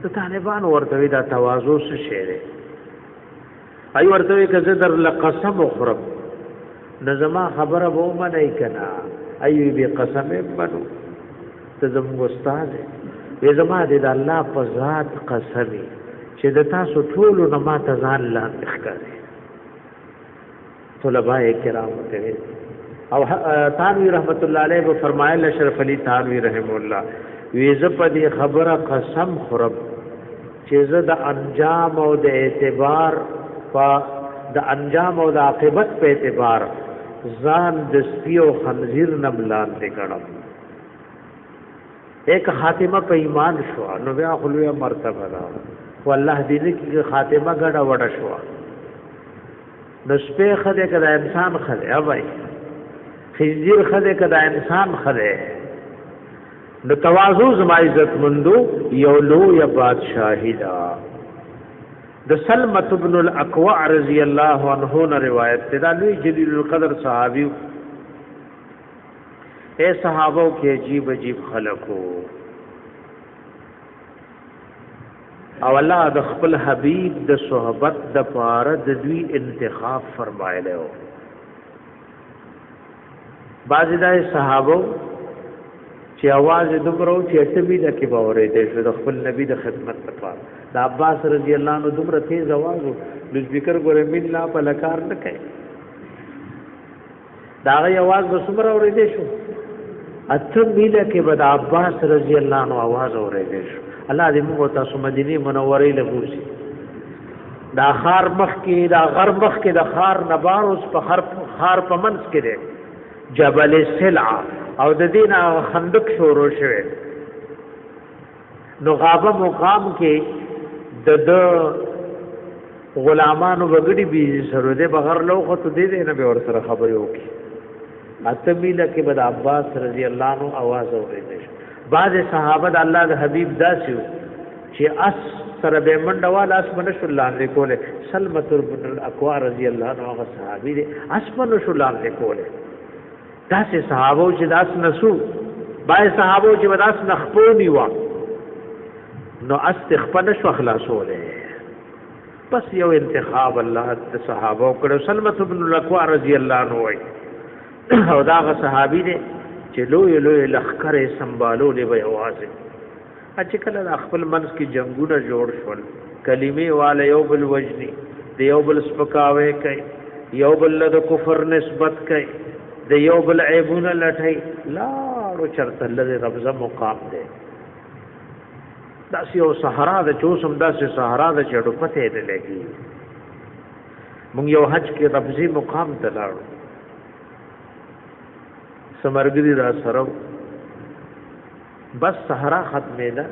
د طالبانو ورته دا تواضع څه شی دی ای ورته کزه در لقسم خرب نظما خبره وو منای کنا ای به قسم بنو ته زموږ استاد یې زما د الله په ذات قسمی چې د تاسو ټول نه ما ته ځان لاندې ښکاري طلباء کرام ته او تانوی رحمت الله علیه و فرمایل اشرف علی تانوی رحم الله ویزه په دې خبره قسم خرب چې زه د انجام او د اعتبار د انجام او د عاقبت په اعتبار ځان د سپیو خنزیر نه بلاندې کړم ایک خاتمه په ایمان شو نو بیا خلوه مرتبه ده والله دې کې خاتمه ګډه وډه شو نو سپه خدای کدا انسان خدای اوبای خنزیر خدای کدا انسان خدای نو تواضع زما عزت مندو یو لو یا بادشاہی دا د سلمۃ بن الاکوع رضی الله عنه نے روایت ده لوی جلیل القدر صحابی اے صحابو کې عجیب عجیب خلقو او الله د خپل حبیب د صحبت د پاره د دوی انتخاب فرمایلی او بعض د صحابو چې आवाज دومره چې اټبي د کې باورې د خپل نبی د خدمت لپاره د عباس رضی الله عنه دومره تیز आवाज او د ذکر ګورې من لا په لکار نه کوي دا غي आवाज به څومره اورېدې شو اته میله کې بد عباس رضی الله عنه आवाज اورېدې شو الله دې موږ تاسو مدینه منورې له بوسي دا خار مخ کې دا غر مخ کې د خار نبار اوس په خار په منځ کې دی جبل سلع او د دین خندق شروع شوه نو غابه مقام کې د غلامانو وګړي بي سره د بغیر لوخه ته دې نه به ور سره خبرې وکي اته میله کې بد عباس رضی الله عنه आवाज اورېدل بعض صحابه د الله د حبیب داسیو چې اس سره به منډوال اس منشو الله کوله سلمۃ بن الاکوع رضی الله عنه هغه صحابي دي اس منشو الله کوله داسې صحابه چې داس نسو بای صحابه چې داس نخپو نیوا نو استخفن شو خلاصوله بس یو انتخاب الله د صحابه کړو سلمۃ بن الاکوع رضی الله عنه وای او دا صحابي دي چې لوی لوی لخر سنبالو لوي आवाज چې کله خپل منځ کې جنگونه جوړ شول کلمې والے یو بل وجني دی یو بل سپکاوي کوي یو بل د کفر نسبت کوي د یو بل عیبونه لټای لاړو چرته لږه ربزه مقام دی داسې یو صحرا د چوسم داسې صحرا د چړو پته دی لګي مونږ یو حج کې ربزي مقام ته لاړو سمرګری را سره بس صحرا ختمه ده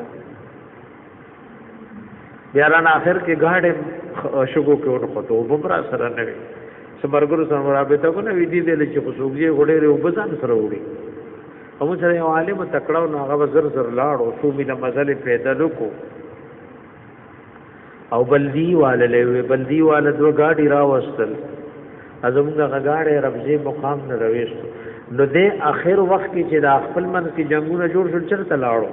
بیا ران اخر کې غاړې شګو کې ورخته او بمرا سره نه سمرګرو سره رابطه کو نه وی دي دل چې خصوصي غړې له وبزان سره وړي او سره یو عالم تکړو نو هغه زر زر لاړو شو مینه مزل پیدا لکو او بلدی والے بلدی والے دو گاډي راوستل ازمغه غاړې ربزي مقام نه رويستو نو دې اخر وخت کې چې د خپل من کې جنگونه جوړ شول چرته لاړو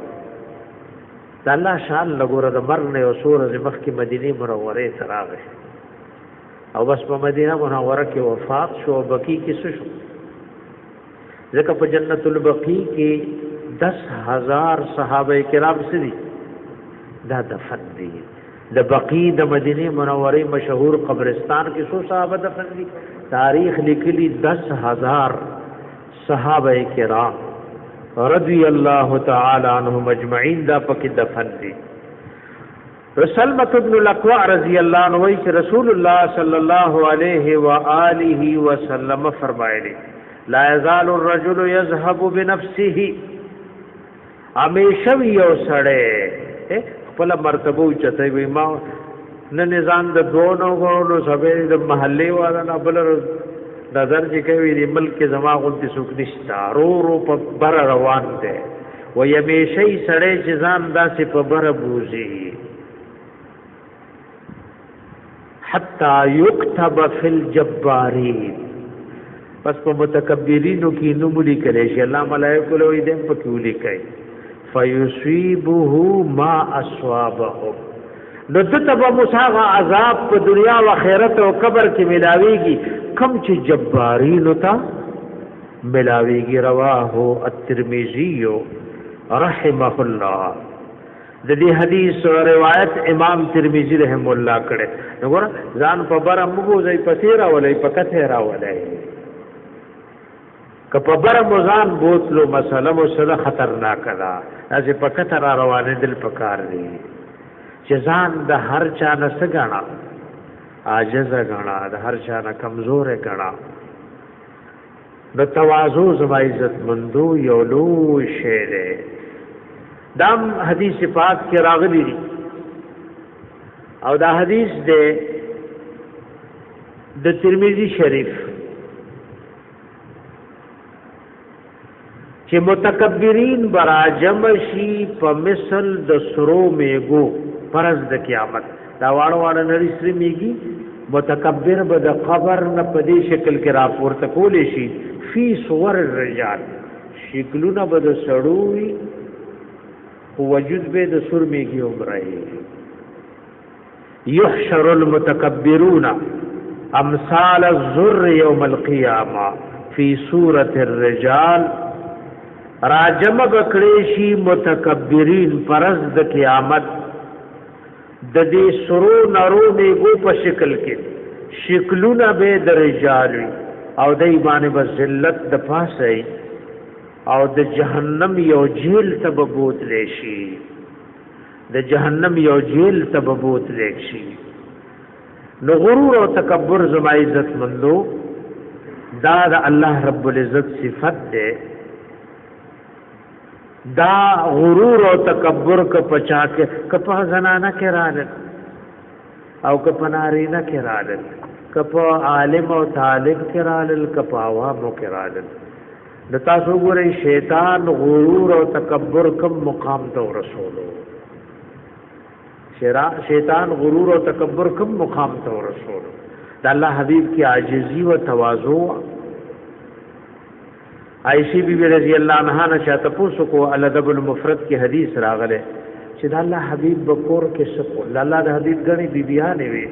د الله شان لګوره د مرګ نه او سورې مخ کې مدینه منوره سره راغی او بس په مدینه منوره کې وفات شو بقی کې شو ځکه په جنت البقیع کې 10000 صحابه کرام سړي دا دفن دي د بقیع د مدینه منوره مشهور قبرستان کې څو صحابه دفن دي تاریخ لیکلي 10000 صحابه کرام رضی الله تعالی عنهم اجمعین دا پکې دفن دي سلمۃ بن الاکوع رضی الله عنه وی چې رسول الله صلی الله علیه و آله وسلم فرمایلی لا یزال الرجل یذهب بنفسه همیشه یو سړی خپل مرتبه چته وي ما نه نظام د دوه غونو سبې د محلي والا نه بل نظر چې کوي د ملک زما غونتی څوک نشته رو په بر روان دی و یمیشي سړی چې ځان داسې په بر بوزي حتی یكتب فی الجبارین پس په متکبرینو کې نوملی کړي چې الله ملائکه له دې په کې ولیکي فیصيبه ما اصابهم نو دته مساغه عذاب په دنیا او آخرت او قبر کې ملاويږي کم چې جبارین ته ملاويږي رواه الترمذی رحمه الله د دې حدیث او روایت امام ترمذی رحم الله کړه وګوره ځان په بر موږ ځای پسیرا ولې پکته را ولې کپه بر مزان بوتلو مسله مو سره خطرناک ده چې پکته را روانه دل پکار دی چې ځان د هر چا نه سګانا عاجز غانا د هر چا نه کمزور غانا د تواضع زما عزت مندو یو لو شعر دام حدیث پاک کې راغلی دی او دا حدیث دی د ترمذی شریف چې متکبرین برا جمع شي په مثل د سرو میګو پرز د قیامت دا واړه نړۍ سره میږي متکبر به د قبر نه په دې شکل کې راپورته کولې شي فی صور الرجال شکلونه به د سړوي وجود به د سر میږي عمره یحشر المتکبرون امثال الذر یوم القیامه فی صورت الرجال راجم بکړې شي متکبرین پرز د قیامت د دې سرو نرو میګو په شکل کې شکلونه به د رجال او د ایمان به ذلت د پاسه او د جهنم یو جیل ته بوت لشي د جهنم یو جیل ته بوت لشي نو غرور او تکبر زما عزت مندو دا د الله رب العزت صفت ده دا غرور او تکبر ک پچا کے کپ زنانہ کے رالل او کپ نارینہ کے رالل کپ عالم او طالب کے رالل کپ عوام کے رالل دتا سو ګورې شیطان غرور او تکبر کم مقام ته رسولو شیطان غرور او تکبر کم مقام ته رسولو د الله حبیب کی عاجزی و تواضع عائشہ بی بی رضی اللہ عنہا نے چاته پوښتنه کو الادب المفرد کی حدیث راغله چې د الله حبیب بکور کې سکو الله د حبیب غنی بی بیانې وي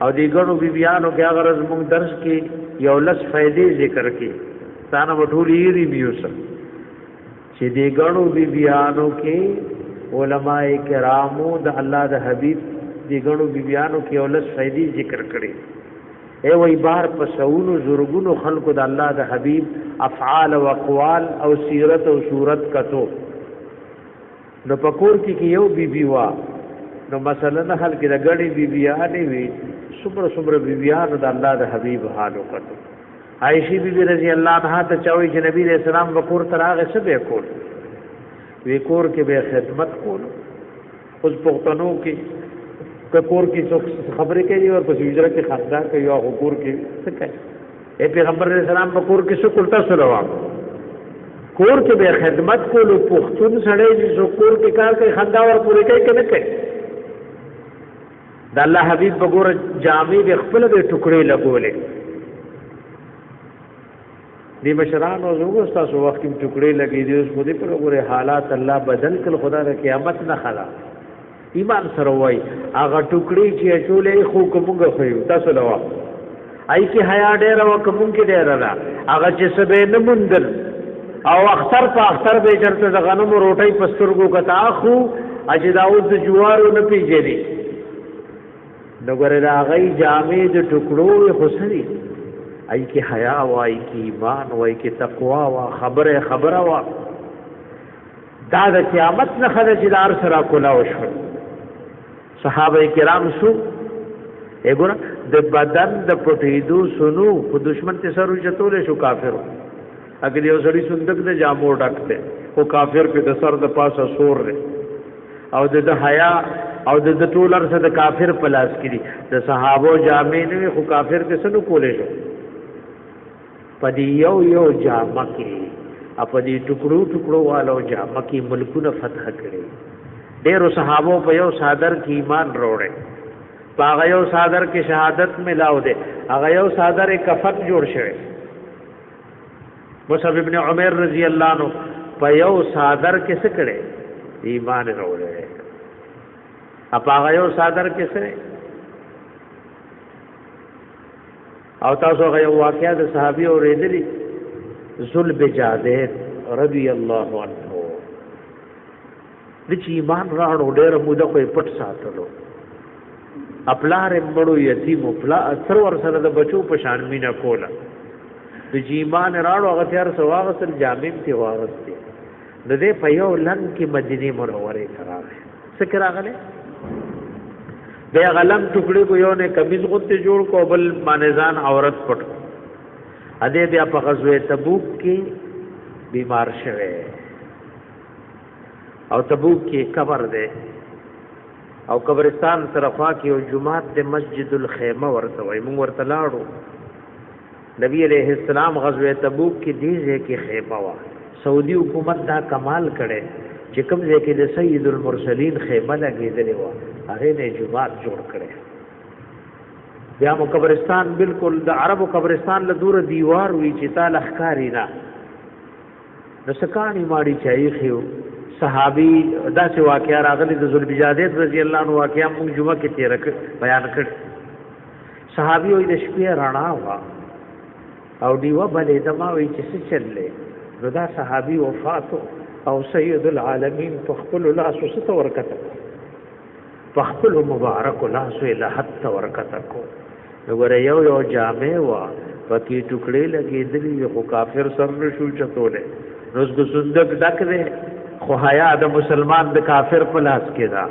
او دی غنو بی بیانو کې هغه زموږ درس کې یو لس فائدې ذکر کړي ستانه وټولې ری بیوس چې دی غنو بی بیانو کې علماء کرامو د الله د حبیب دی غنو بی بیانو کې یو لس فائدې ذکر کړي اے وای بار په سونو زورګونو خلقو د الله د حبیب افعال او اقوال او سیرت او صورت کتو نو پکور کې یو بی بی وا نو مثلا حل کې د غړي بی بیانې وي صبر بی بیان د الله د حبیب حالو کتو عائشہ بی بی رضی الله عنها ته چوي چې نبی رسول الله وکور تراغه څه به کول وی کور کې به خدمت کول اوس پښتنو کې کور کی خبریں کوي او په حجره کې خاطر کوي او کور کې څه کوي اے پیغمبر علیہ السلام په کور کې څه کولتا سلام کور کې به خدمت کولو پښتون سړی چې کور کې کار کوي خندا ور پوری کوي کنه کوي د الله حبیب وګوره جامې د خپل د ټوکړې لګولې دی مشران او زوګو تاسو وخت کې ټوکړې لګې دي اوس خو دې پر وګوره حالات الله بدل کړ خدا د قیامت نه خلا ایمان سره وای هغه ټوکړي چې چولې خو کومګه خو تاسو لوا آی کی حیا ډېر او کوم کې ډېر را هغه چې سبه نه مندل او اختر په اختر به چرته د غنمو روټي پسترګو کتا خو اج داود د جوارو نه پیږي نګره راغی جامې د ټوکړو حسنی آی کی حیا وای کی ایمان وای کی تقوا وا خبره وا دا د قیامت نه خدای چې دار سره کولا وشو صحابه کرام سو وګوره د بدن د پټېدو سنو خو دشمن ته سر وچتول شو کافر اگر یو سړی صندوق د جامو ډکته او کافر په د سر د پاسه سور دی او د حیا او د ټولر سره د کافر پلاس کړي د صحابو جامع نه خو کافر کې څه نو کولې شو پدې یو جامع کې اپدې ټکړو والو جامع کې ملکونه فتح کړي ډېر صحابو په یو صادر کې ایمان وروړي هغه یو صادر کې شهادت ملاو دي هغه یو صادر کفن جوړ شوی مصعب ابن عمر رضی الله عنه په یو صادر کې څه کړي ایمان وروړي هغه یو صادر کې څه او تاسو هغه واقعیا د صحابي اورېدلی ذل بجادت رضی الله عنه د چې ایمان راړو ډېر موده کوئی پټ ساتلو خپلار مړو یتیم خپل اثر ور سره د بچو په شان مینا کوله د ایمان راړو هغه تیار سواغ سره جامع تی واغسته د دې په یو لنګ کې مدینه منوره راغله سکه راغله بیا غلم ټوکړي کو یو نه کمیز غوته جوړ کو بل مانزان عورت پټ ا دې بیا په غزوه تبوک کې بیمار شوه او تبوک کې قبر ده او قبرستان طرفا کې او جمعات د مسجد الخیمه ورته وای مونږ ورته لاړو نبی علیہ السلام غزوه تبوک کې دیږي کې خیمه وا سعودي حکومت دا کمال کړي چې کوم ځای کې د سید المرسلین خیمه لګېدلې و هغه نه جمعات جوړ کړي بیا مو قبرستان بالکل د عربو قبرستان له دور دیوار وی چې تا لخکاری نه د سکانی ماړي چای خيو صحابي داسې واقعا راغلي د ذوالبجادت رضی الله عنه واقعا موږ جمعه کې تیر بیان کړ صحابي وي د شپې رانا وا او دیوه بلې دما وي چې څه چللې نو دا صحابي وفات او سید العالمین فخپل الله سوسته ورکته فخپل مبارک الله سو له حت ورکته کو وګوره یو جامع وا پکې ټوکړې لګېدلې خو کافر سر شو چتولې روز کو صندوق ډک دې خو حیا د مسلمان د کافر په لاس کې دا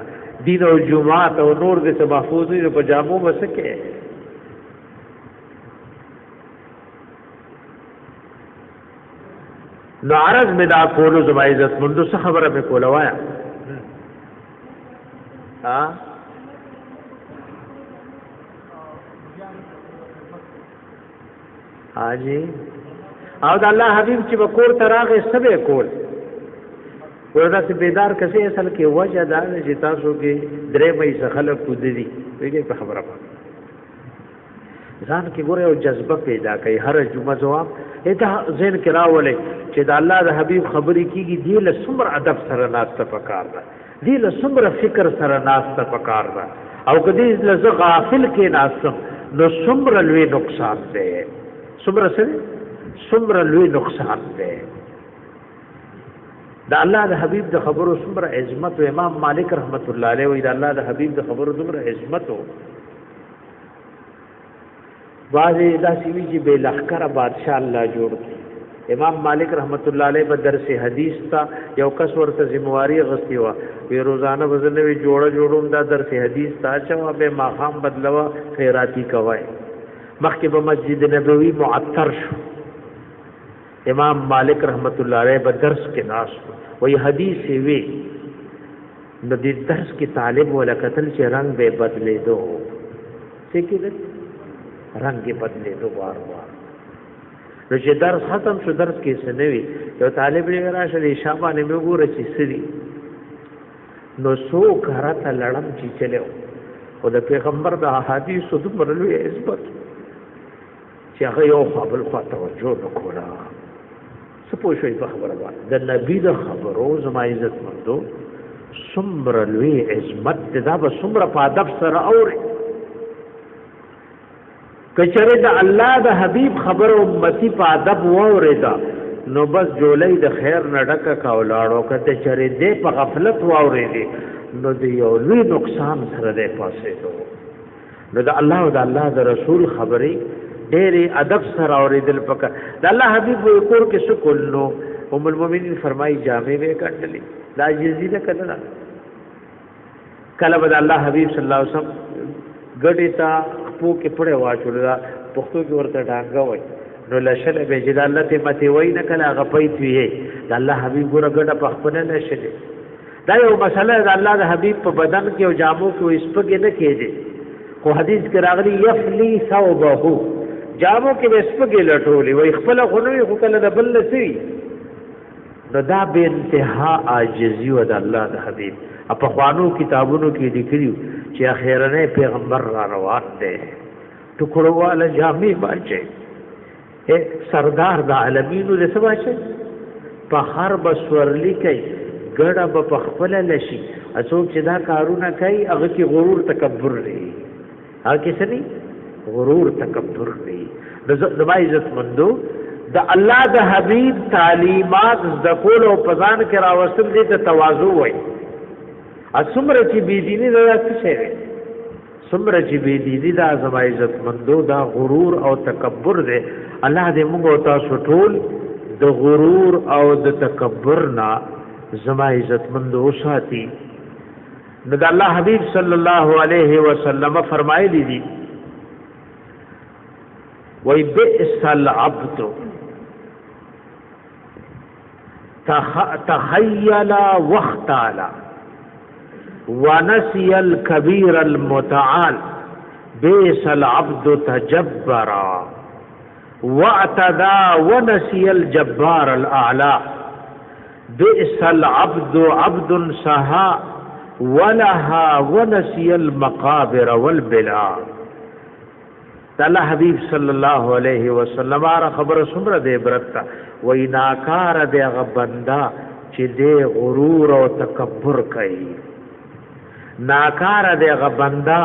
دین او جمعات او نور د محفوظ دي په جامو مسکه نو عرض میں دا کولو زما عزت مندو څه خبره په کوله وایا ها حاجی او د الله حبیب چې وکور تراغه سبه کول وردا چې بیدار کسي اصل کې وجه دا چې تاسو کې درې مې خلک کو دي ویګه په خبره ځان کې ګوره او جذبه پیدا کوي هر جمعه جواب اته ذهن کې راولې چې د الله د حبيب خبرې کیږي دی له څومره ادب سره ناسته پکار ده دی له څومره فکر سره ناسته پکار ده او کدی له غافل کې ناسم نو څومره لوی نقصان ده څومره لوی نقصان ده د الله د حبيب د خبرو څومره عظمت او امام مالک رحمت الله علیه وی د الله د حبيب د خبرو څومره عظمت او بعضی دا سیوی چې به لخر بادشاہ الله جوړ کی امام مالک رحمت الله علیه په درس حدیث تا یو کس ورته ذمہواری غستی وا وی روزانه وزنوي جوړوم دا درس حدیث تا چې به ماقام بدلوا خیراتی کوي مخکې په مسجد نبوي معطر شو امام مالک رحمت الله علیه په درس کې ناس وی حدیث وی د دې درس کې طالب ولا قتل چې رنگ به بدلې دو څه کې رنگ بدلې دو بار نو چې درس ختم شو درس کې سنوي یو طالب یې راشه شابه نه وګوره چې سړي نو سو غرته لړم چې چلو او د پیغمبر د احادیث د مرلوې عزت چې هغه یو خپل توجه وکړه سپوږی په خبره باندې د نبی د خبرو زما عزت مندو څومره لوی عظمت دا به څومره په ادب سره اوري کچره د الله د حبیب خبر امتی په ادب واوریدا نو بس جولای د خیر نډکه کاولاړو کته چره دې په غفلت واوریدي نو د یو لوی نقصان سره ده پاسه دو نو د الله او د الله د رسول خبري ډېری ادب سره اوریدل پکا د الله حبیب کور کې سکول نو ام المؤمنین فرمایي جامع به کټلې لا یزید کله به الله حبیب صلی الله علیه وسلم ګډی تا خپو کې پړې واچول دا پښتو کې ورته ډانګا وای نو لشل به جلالت مته وای نه کله غپېت وی د الله حبیب ګره ګډه په خپل نه شله دا یو مسله د الله د حبیب په بدن کې او جامو کې اسپګ نه کېږي خو حدیث کې راغلی یفلی ثوبه جامو کې اسپګ لټولې وای خپل غنوي خو کله د بل نسی نو دا به انتها عاجزی و د الله د حبیب په خوانو کتابونو کې لیکلي چې اخیرنه پیغمبر را روان دی ټکړو والا جامې باندې سردار د عالمینو د سبا چې په هر بسورلی کوي ګړه په خپل لشي اڅوک چې دا کارونه کوي هغه کې غرور تکبر لري هغه کې سني غرور تکبر لري د عزت مندو د الله د حبیب تعلیمات د کول او پزان کې راوستل دي ته تواضع وای اسمره چې بی دیني دا څه شي سمره چې بی دیني دا زما عزت مندو دا غرور او تکبر دی الله دې موږ او تاسو ټول د غرور او د تکبر نه زما عزت مندو ساتي نو د الله حبیب صلی الله علیه وسلم فرمایلی دي وای بئس العبد تخیل واختال ونسي الكبير المتعال بئس العبد تجبرا واعتدى ونسي الجبار الاعلى بئس العبد عبد سها ولها ونسي المقابر والبلا تعالی حبیب صلی الله علیه وسلم را خبر سمره دې برتا وای ناکار دې غ بندا چې دې غرور او تکبر کوي ناکار دې غ بندا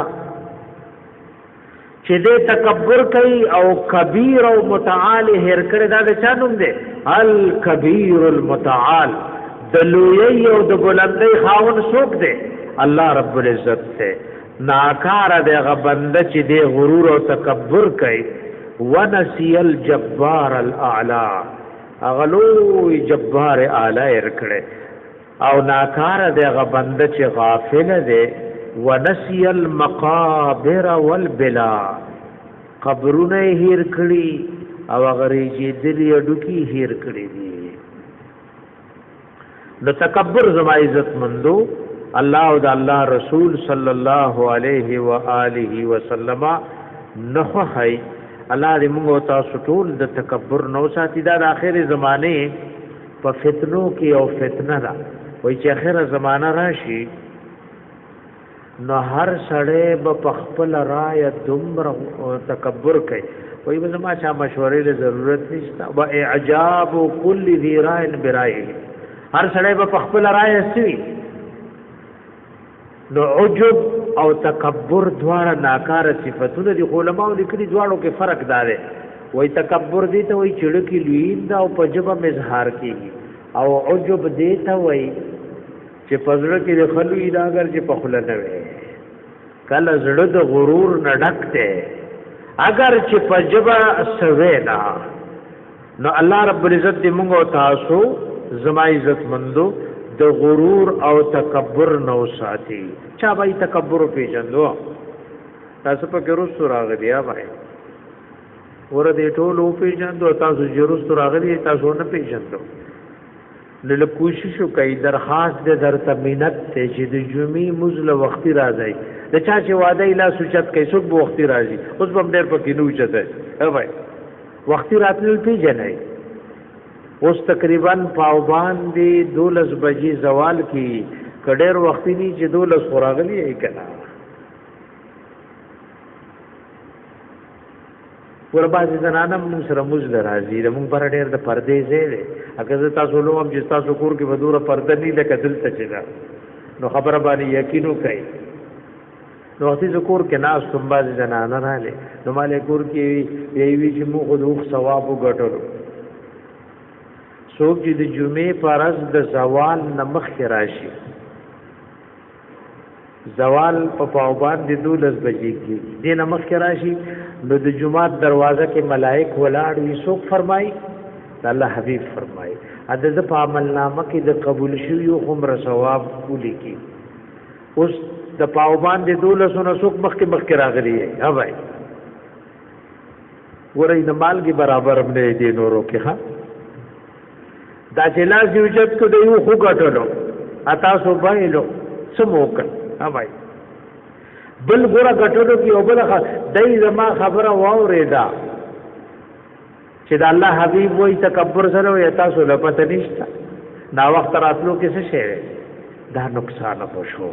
چې دې تکبر کوي او کبیر او متعال هر کړه دا چا نوم دی الکبیر المتعال د لوی او د بلندۍ خاون څوک دی الله رب العزت ته ناکار دغه بنده چې دی غرور او تکبر کوي ونسی الجبار الاعلى اغلو جبار اعلی ورکړي او ناکار دغه بنده چې غافل دی ونسی المقابر والبلا قبرونه هیر کړي او غری چې دلی ډوکی هیر کړي دي نو تکبر زما عزت مندو الله او د الله رسول صلی الله علیه و آله وسلم نخو هي الله دې موږ تاسو ټول د تکبر نو ساتي دا د اخر زمانه په فتنو کې او فتنه دا وای چې اخر زمانہ راشي نو هر سړی په خپل رائے دومره تکبر کوي وای به ما چا مشورې له ضرورت نشته و اعجاب کل ذی رائے برائے هر سړی په خپل رائے سوي نو عجب او تکبر دواړه ناکاره صفاتونه دي علماء لیکلي دواړو کې فرق دی وای تکبر دي ته وای چړکی لوی دا او په جبه مظهار کیږي او عجب دي ته وای چې پزړه کې د خلوی دا اگر چې په خله نه وي کله زړه د غرور نه ډکته اگر چې په جبه سوینا نو الله رب العزت دې موږ او تاسو زما عزت مندو د غرور او تکبر نو ساتي چا به تکبر پیژندو تاسو په ګرو راغلی یا وای ور دې ټول پیژندو تاسو جرو راغلی تاسو نه پیژندو له کوشش کوي درخواست دې درته مينت ته چې د جمعې مزله وختي راځي د چا چې وعده اله سوچت کوي څوک به وختي راځي اوس به ډېر پکې نو چته وای وختي راتل پیژنې اوس تقریبا پاوبان دی 12 بجې زوال کی کډیر وختي ني چې 12 خوراغلی ای کنا ور باندې زنانم موږ سره مزل راځي د موږ پر ډیر د پردې زیره اګه تاسو له هم چې تاسو کور کې بدوره پرده نه لکه دلته چلا نو خبره باندې یقینو کوي نو اسی ذکر کې ناس کوم باز زنانه رااله نو مالې کور کې وی چې موږ خو ثواب وګټلو څوک چې د جمعې فرض د زوال نمخ راشي زوال په پاوبان د 12 بجې کې د نمخ راشي نو د جمعات دروازه کې ملائک ولاړ وي څوک فرمای الله حبیب فرمای اده د عمل نامه کې د قبول شوی عمر ثواب ولي کې اوس د پاوبان د 12 سو څوک مخ راغلی ہے بھائی ورې د مال کې برابر هم نه دي نورو کې ها دا چې لاس یوجت کو دی خو غټلو اتاسو بایلو سموکل اوای بل ګوره غټلو کې او بل دای زما خبره واورېدا چې د الله حبیب وای تکبر سره وي تاسو له پته نشته دا وخت راتلو کې څه شي دا نقصان وشو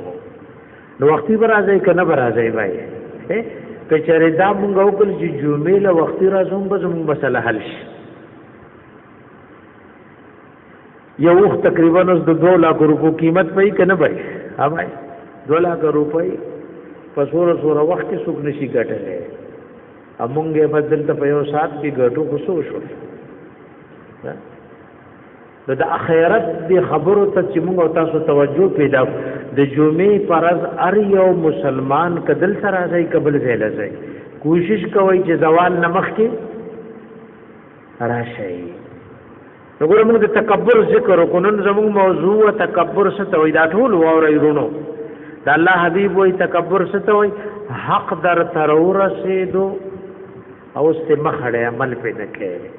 نو وختي برازي کنه برازي وای که چېرې دا مونږ وکړو چې جمعې له وختي راځم به زموږ مسله حل شي یو وخت تقریبا اوس د 2 لک روپو قیمت پي کنه بھائی ها بھائی 2 لک روپۍ په سوره وخت کې څوک نشي ګټلې امونږه بدل ته په یو سات کې ګټو خصو شو د اخرت دی خبرو ته چې موږ تاسو توجه پیدا د جمعې پرز ار یو مسلمان کدل سره ځای قبل ځای لځای کوشش کوي چې زوال نمخ کې راشي وګوره موږ د تکبر ذکر وکړو زموږ موضوع تکبر څه ته وي دا ټول واورئ دا الله حبیب وای تکبر څه ته وي حق در تر ورسېدو او استمخړې عمل پې نه کوي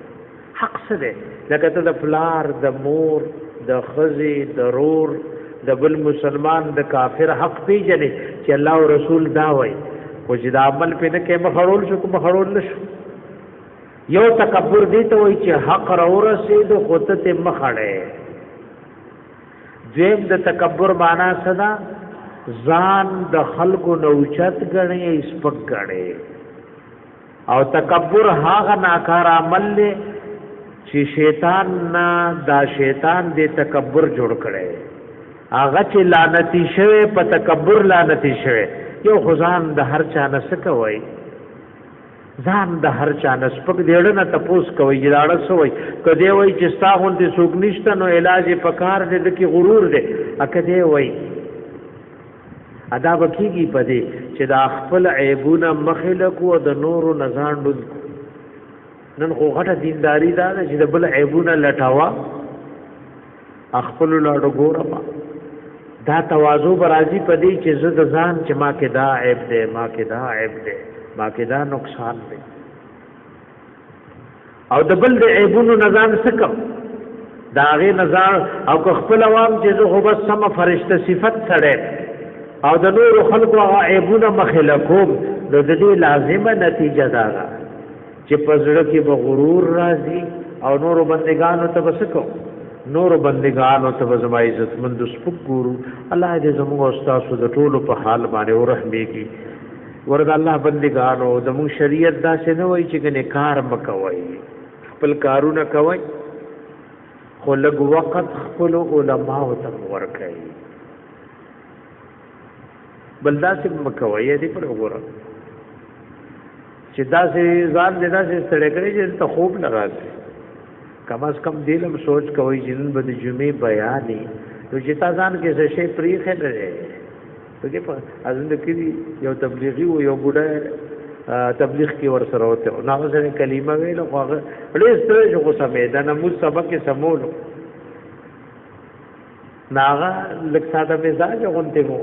حق څه دی لکه ته د پلار د مور د خزي د رور د بل مسلمان د کافر حق پیژنې چې الله او رسول دا وای خو چې دا عمل پې نه کوي مخړول شو کوم مخړول نشو یو تکبر دی ته وای چې حق را ورسېدو خو ته مخړې دویم د تکبر معنا څه ده ځان د خلقو نوچت غړي سپک غړي او تکبر هاغه ناکار عمل له چې شیطان نه دا شیطان دې تکبر جوړ کړي هغه چې لعنتی شوی په تکبر لعنتی شوی یو خدان د هر چا نسکوي ځان د هر چا نسپک دیړه نه تپوس کوي جلاړه سوی کدی وای چې ستا غونډه سوق نشته نو علاج پکار دې کې غرور دې اکدی وای ادا بکیږي پدې چې دا خپل عیبونه مخلق او د نورو نزان ډول نن خو غټه دینداری دا چې د بل عیبونه لټاوا خپل لاړو ګورما دا تواضع برازي پدې چې زه د ځان چې ما کې دا عیب دې ما کې دا عیب دې ما کې دا نقصان دې او د بل د عیبونو نزان سکم دا غي نزان او خپل عوام چې زه خو بس سم فرشته صفت سره او د نور خلقو هغه عیبونه مخلقوم د دې لازمه نتیجه دا چې پزړه کې به غرور راځي او نور بندگانو ته وسکو نور بندگانو ته زما عزت مند سپک ګورو الله دې زموږ استاد د ټولو په حال باندې ورحمېږي ورته الله بندگانو زموږ شریعت دا څه نه وایي چې ګنې کار مکوي خپل کارونه کوي خو لږ وخت خپل علماء ته ورکړي بلدا سے مکوي دې پر وګوره چې دا سي ځان دې دا سي ستړي کړي چې ته خوب لراځي کم از کم دلم سوچ کوي چې نن به د جمعې بیان دي نو چې تا ځان کې څه شي پریخه لري ته کې په ازند کې یو تبلیغي او یو بوډا تبلیغ کې ور سره وته نو هغه سره کلمه ویل خو هغه ډېر ستړي شو سمې دا نو سبق کې سمول ناغه لکه ساده مزاج غونته وو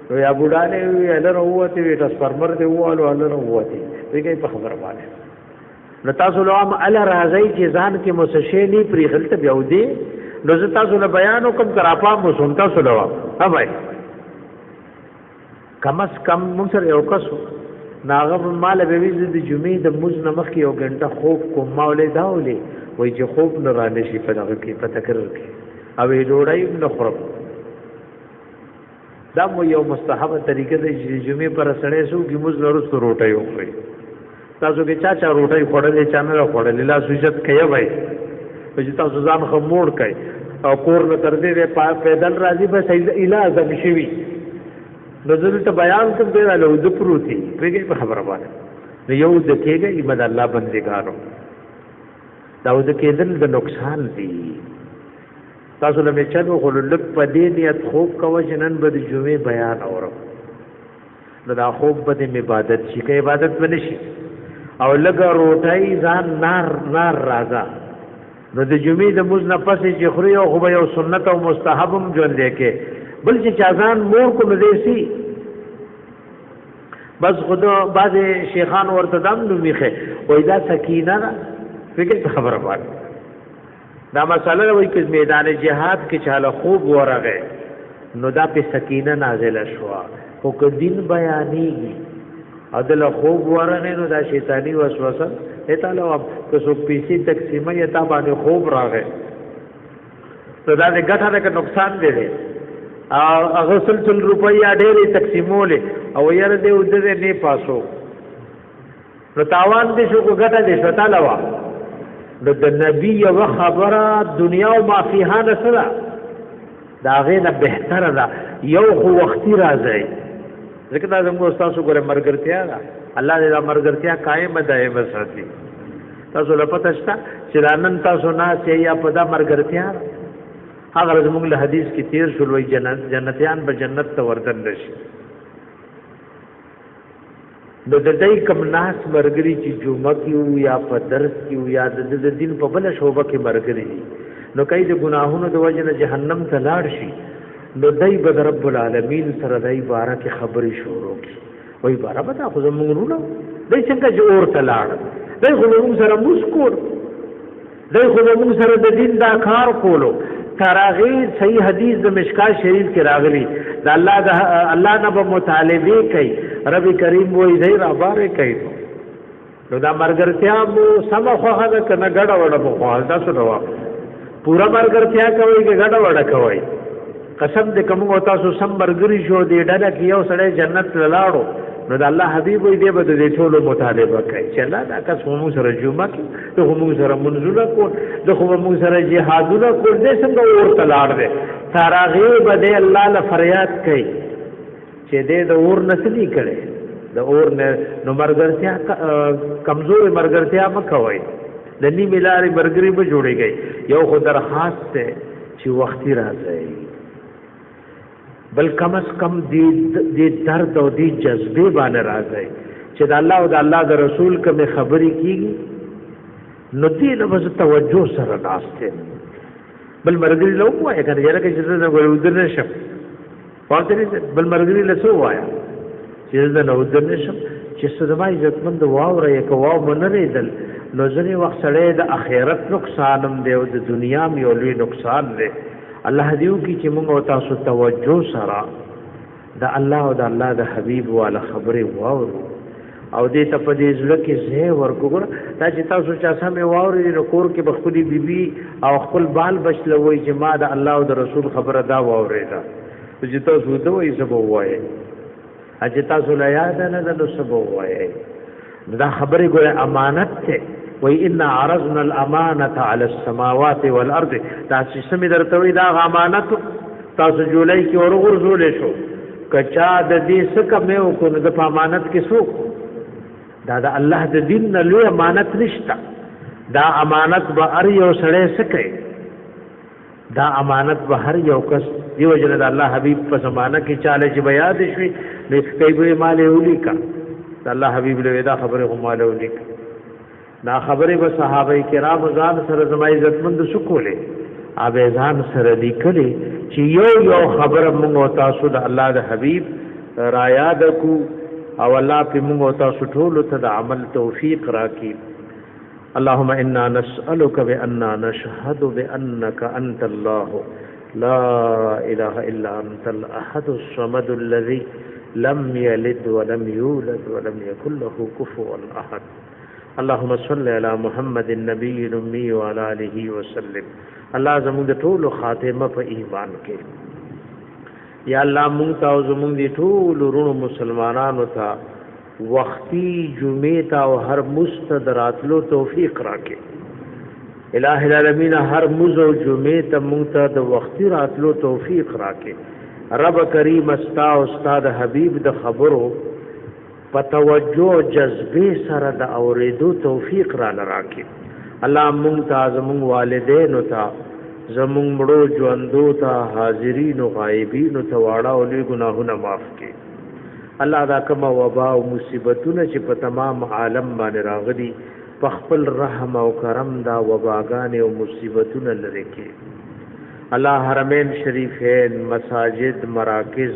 نو یا بوډاله وی الره وته وی ټرانسفارمر دی ووالو الره وته دغه په خبره باندې نو تاسو له ام ال راځي چې ځان کې مسشې نه پری غلط بیا ودی نو زه تاسو له بیان کوم کراپا مو سنتا سره ها بھائی کم از کم موږ سره یو کسو ناغه مال به وی د جمعې د موز نمخ کې یو غنټه خوب کوم مولې داولې وای چې خوب نه را نشي په دغه کې په تکرر کې او ډوړای نه خورم دا مو یو مستحبه طریقه ده چې جمعې پر سړې سو کې موږ ضرورت روټي وخوري تاسو کې چا روټي خوړلې چا نه خوړلې لا سوجت کوي وای چې تاسو ځان خموړ کوي او کور نه تر دې په پیدل راځي بس علاج نشوي نو ته بیان کوم دی له د پروتي پرېږي په خبره باندې یو د کېږي ایمد الله بندګانو دا د کېدل د نقصان دی تاسو له چلو خو لک په دې نیت خوب کوي چې نن به د جمعې بیان اورم نو دا خوب به د عبادت شي کې عبادت ونشي او لګ روټي ځان نار راځه نو د جمعې د موز نه پسې چې خوري او خو یو سنت او مستحبم ژوند دی کې بل چې چازان مور کو مدرسي بس خدا بعض شیخان ورته دم نو میخه وای دا سکینه فکر خبره وایي دا مسله وایي چې میدان جهاد کې چاله خوب ورغه نو دا په سکینه نازله شو او که دین بیانېږي عدل خوب ورنه نو دا شیطانی وسوسه ایتاله که سو پیسې تقسیمه یا تا باندې خوب راغی نو دا د ګټه د نقصان دی او هغه سل روپیا ډېرې تقسیمولې او یاره دې ودې نه پاسو نو تاوان دې شو کو ګټه دې شتا لوا نو د نبی یو خبره دنیا او ما فيها نسره دا غینه بهتره ده یو خو وختي راځي ځکه دا زموږ استاد سره مرګرتیا ده الله دې دا مرګرتیا قائم دائم وساتي تاسو له پته شته چې رانن تاسو نه یا په دا مرګرتیا هغه زموږ له حدیث کې تیر شولوي جنتیان به جنت ته وردن نشي نو د دې کم ناس مرګري چې جمعه کې یا په درس کې یا د دین په بل شوبه کې مرګري نو کای د ګناهونو د وجه نه جهنم ته لاړ شي نو دای به رب العالمین سره دای بارا کې خبرې شروع کی وای بارا بتا خو زمونږ ورو دای څنګه جوړ ته لاړ دای خو موږ سره مسکور دای خو موږ سره د دین دا کار کولو تراغی صحیح حدیث د مشکات شریف کې راغلی د الله نه به مطالبه کوي رب کریم وای دی را بارے کوي نو دا مرګرتیا مو سم خوغه ده کنه ګډه وډه په خپل تاسو نو پورا مرګرتیا کوي کې ګډه وډه کوي قسم دې کوم او تاسو سم مرګري شو دې ډنه کې یو سړی جنت لاړو نو د الله حبيب دې به دې ټول مطالبه کوي چې الله دا کس مو سره جمعه کې ته مو سره منځونه کو د مو سره جهادونه کو دې څنګه ورته لاړ دې تراغي به دې الله له فریاد کوي چې دې د اور نسلی کړي د اور نو مرګرتیا کمزور مرګرتیا مکوي د نیمه لارې مرګري به جوړيږي یو خو درخواست ته چې وختي راځي بل کم از کم دې درد او دې جذبه باندې راځي چې د الله او د الله د رسول کوم خبرې کیږي نو دې له وځ توجه سره ناشته بل مرګري له وایي کنه یاره کې چې زه ورودل نشم پاتې بل مرګري له سو وایا چې زه نه ودل نشم چې سدما عزتمند واوره یک واو منریدل نو ځنې وخت سره د اخرت نقصانم دی او د دنیا مې لوی نقصان دی الله دیو کی چې موږ او تاسو توجه سره د الله او د الله د حبيب والا خبره واورو او دې ته په دې ځل کې زه ورګور دا چې تاسو چا سمې واوري نو کور کې بخودي بیبي او خپل بال بچلوي چې ما د الله او د رسول خبره دا واوري دا چې تاسو دوی سبو وایي چې تاسو لا یاد نه د سبو وایي دا خبره ګوره امانت ته وی ان عرضنا الامانه على السماوات والارض تاسو سمې درته وی دا امانت تاسو جولای کې اور ورزول شو کچا د دې څخه مې وکړو د امانت کې څوک دا د الله د دین نه لوی امانت نشته دا امانت به هر یو سړی سکه دا امانت به هر یو کس دیو جن د الله حبیب په زمانہ کې چاله چې بیا د شوي نو کوي به مال ولیکا د الله حبیب له دا خبره هم مال ولیکا دا خبره به صحابه کرام ځان سره زما عزتمند شکولې اوبه ځان سره لیکلې چې یو خبره موږ تاسو د الله د حبیب را یاد کو او الله په موږ تاسو ټول ته د عمل توفیق راکړي اللهم انا نسالك باننا نشهد بانك انت الله لا اله الا انت الاحد الصمد الذي لم يلد ولم يولد ولم يكن له كفوا احد اللهم صل على محمد النبي الامي وعلى اله وسلم الله زموږ د ټول خاتمه په ایمان کې یا الله مونږ ته او زموږ د ټول ورونو مسلمانانو ته وختي جمعه ته او هر مستدراتلو توفیق راکړي الٰه العالمین هر مزو جمعه ته مونږ ته د وختي راتلو توفیق راکړي رب کریم استا او استاد حبیب د خبرو په توجه جذبه سره د اوریدو توفیق را لراکي الله مونږ ته زموږ والدین او ته زموږ مړو ژوندو ته حاضرین او غایبین ته واړه او لوی ګناهونه معاف کړي الله دا کوم وبا او مصیبتونه چې په تمام عالم باندې راغلي په خپل رحم او کرم دا وباګان او مصیبتونه لري کړي الله حرمین شریفین مساجد مراکز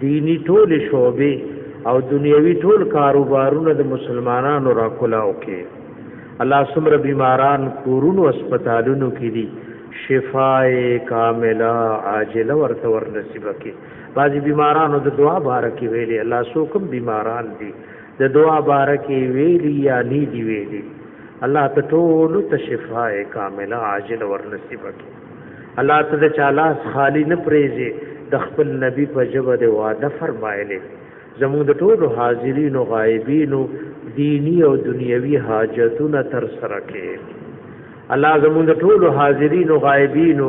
دینی ټول شعبې او دنیوي ټول کاروبارونه د مسلمانانو را کولاو کې الله سمره بیماران کورونو هسپتالونو کې دي شفای کامله عاجله ورته ور نصیب کی. بعضی بیمارانو د دعا بارکی ویلي الله سو کوم بیماران دي د دعا بارکی ویلي یا نی دی ویلي الله ته ټول ته شفای کامله عاجله ور نصیب کی. الله ته د چالاس خالی نه پریزي د خپل نبی په جبه د وعده فرمایلی زموږ د ټولو حاضرین او غایبین دینی او دنیوي حاجتونه تر سره کړي. الله زموږ د ټولو حاضرین او غایبین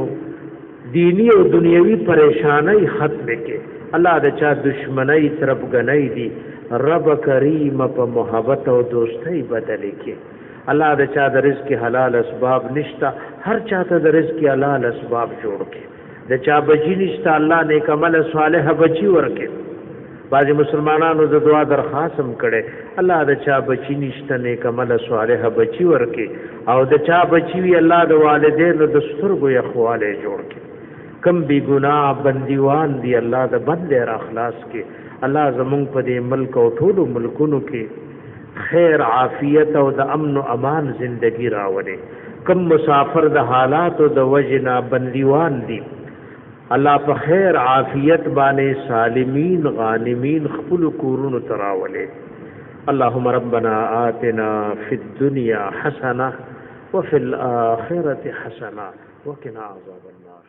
دینی او دنیوي پریشانای ختم کړي. الله د چا دشمنی طرفګنۍ دي رب کریم په محبت او دوستۍ بدل کړي. الله د چا د رزق حلال اسباب نشتا هر چاته د رزق حلال اسباب جوړ کړي. د چا بچی نشتا الله نیک عمل صالح بچی ورکړي. بعضی مسلمانانو د دعا درخواست هم کړي الله د چا بچی نشته نیک عمل صالح بچی ورکړي او د چا بچی وی الله د والدینو د سترګو یخواله جوړ کړي. کم بی گناه بندیوان دی الله د بند را اخلاص کړي. الله زمونږ په دې ملک او ټولو ملکونو کې خیر عافیت او د امن او امان زندگی راوړي. کم مسافر د حالات او د وجنا بندیوان دي الله په خیر عافیت باندې سالمین غانمین خپل کورونو تراولې. اللهم ربنا آتنا فی الدنيا حسنه وفي الآخرة حسنه وقنا عذاب النار.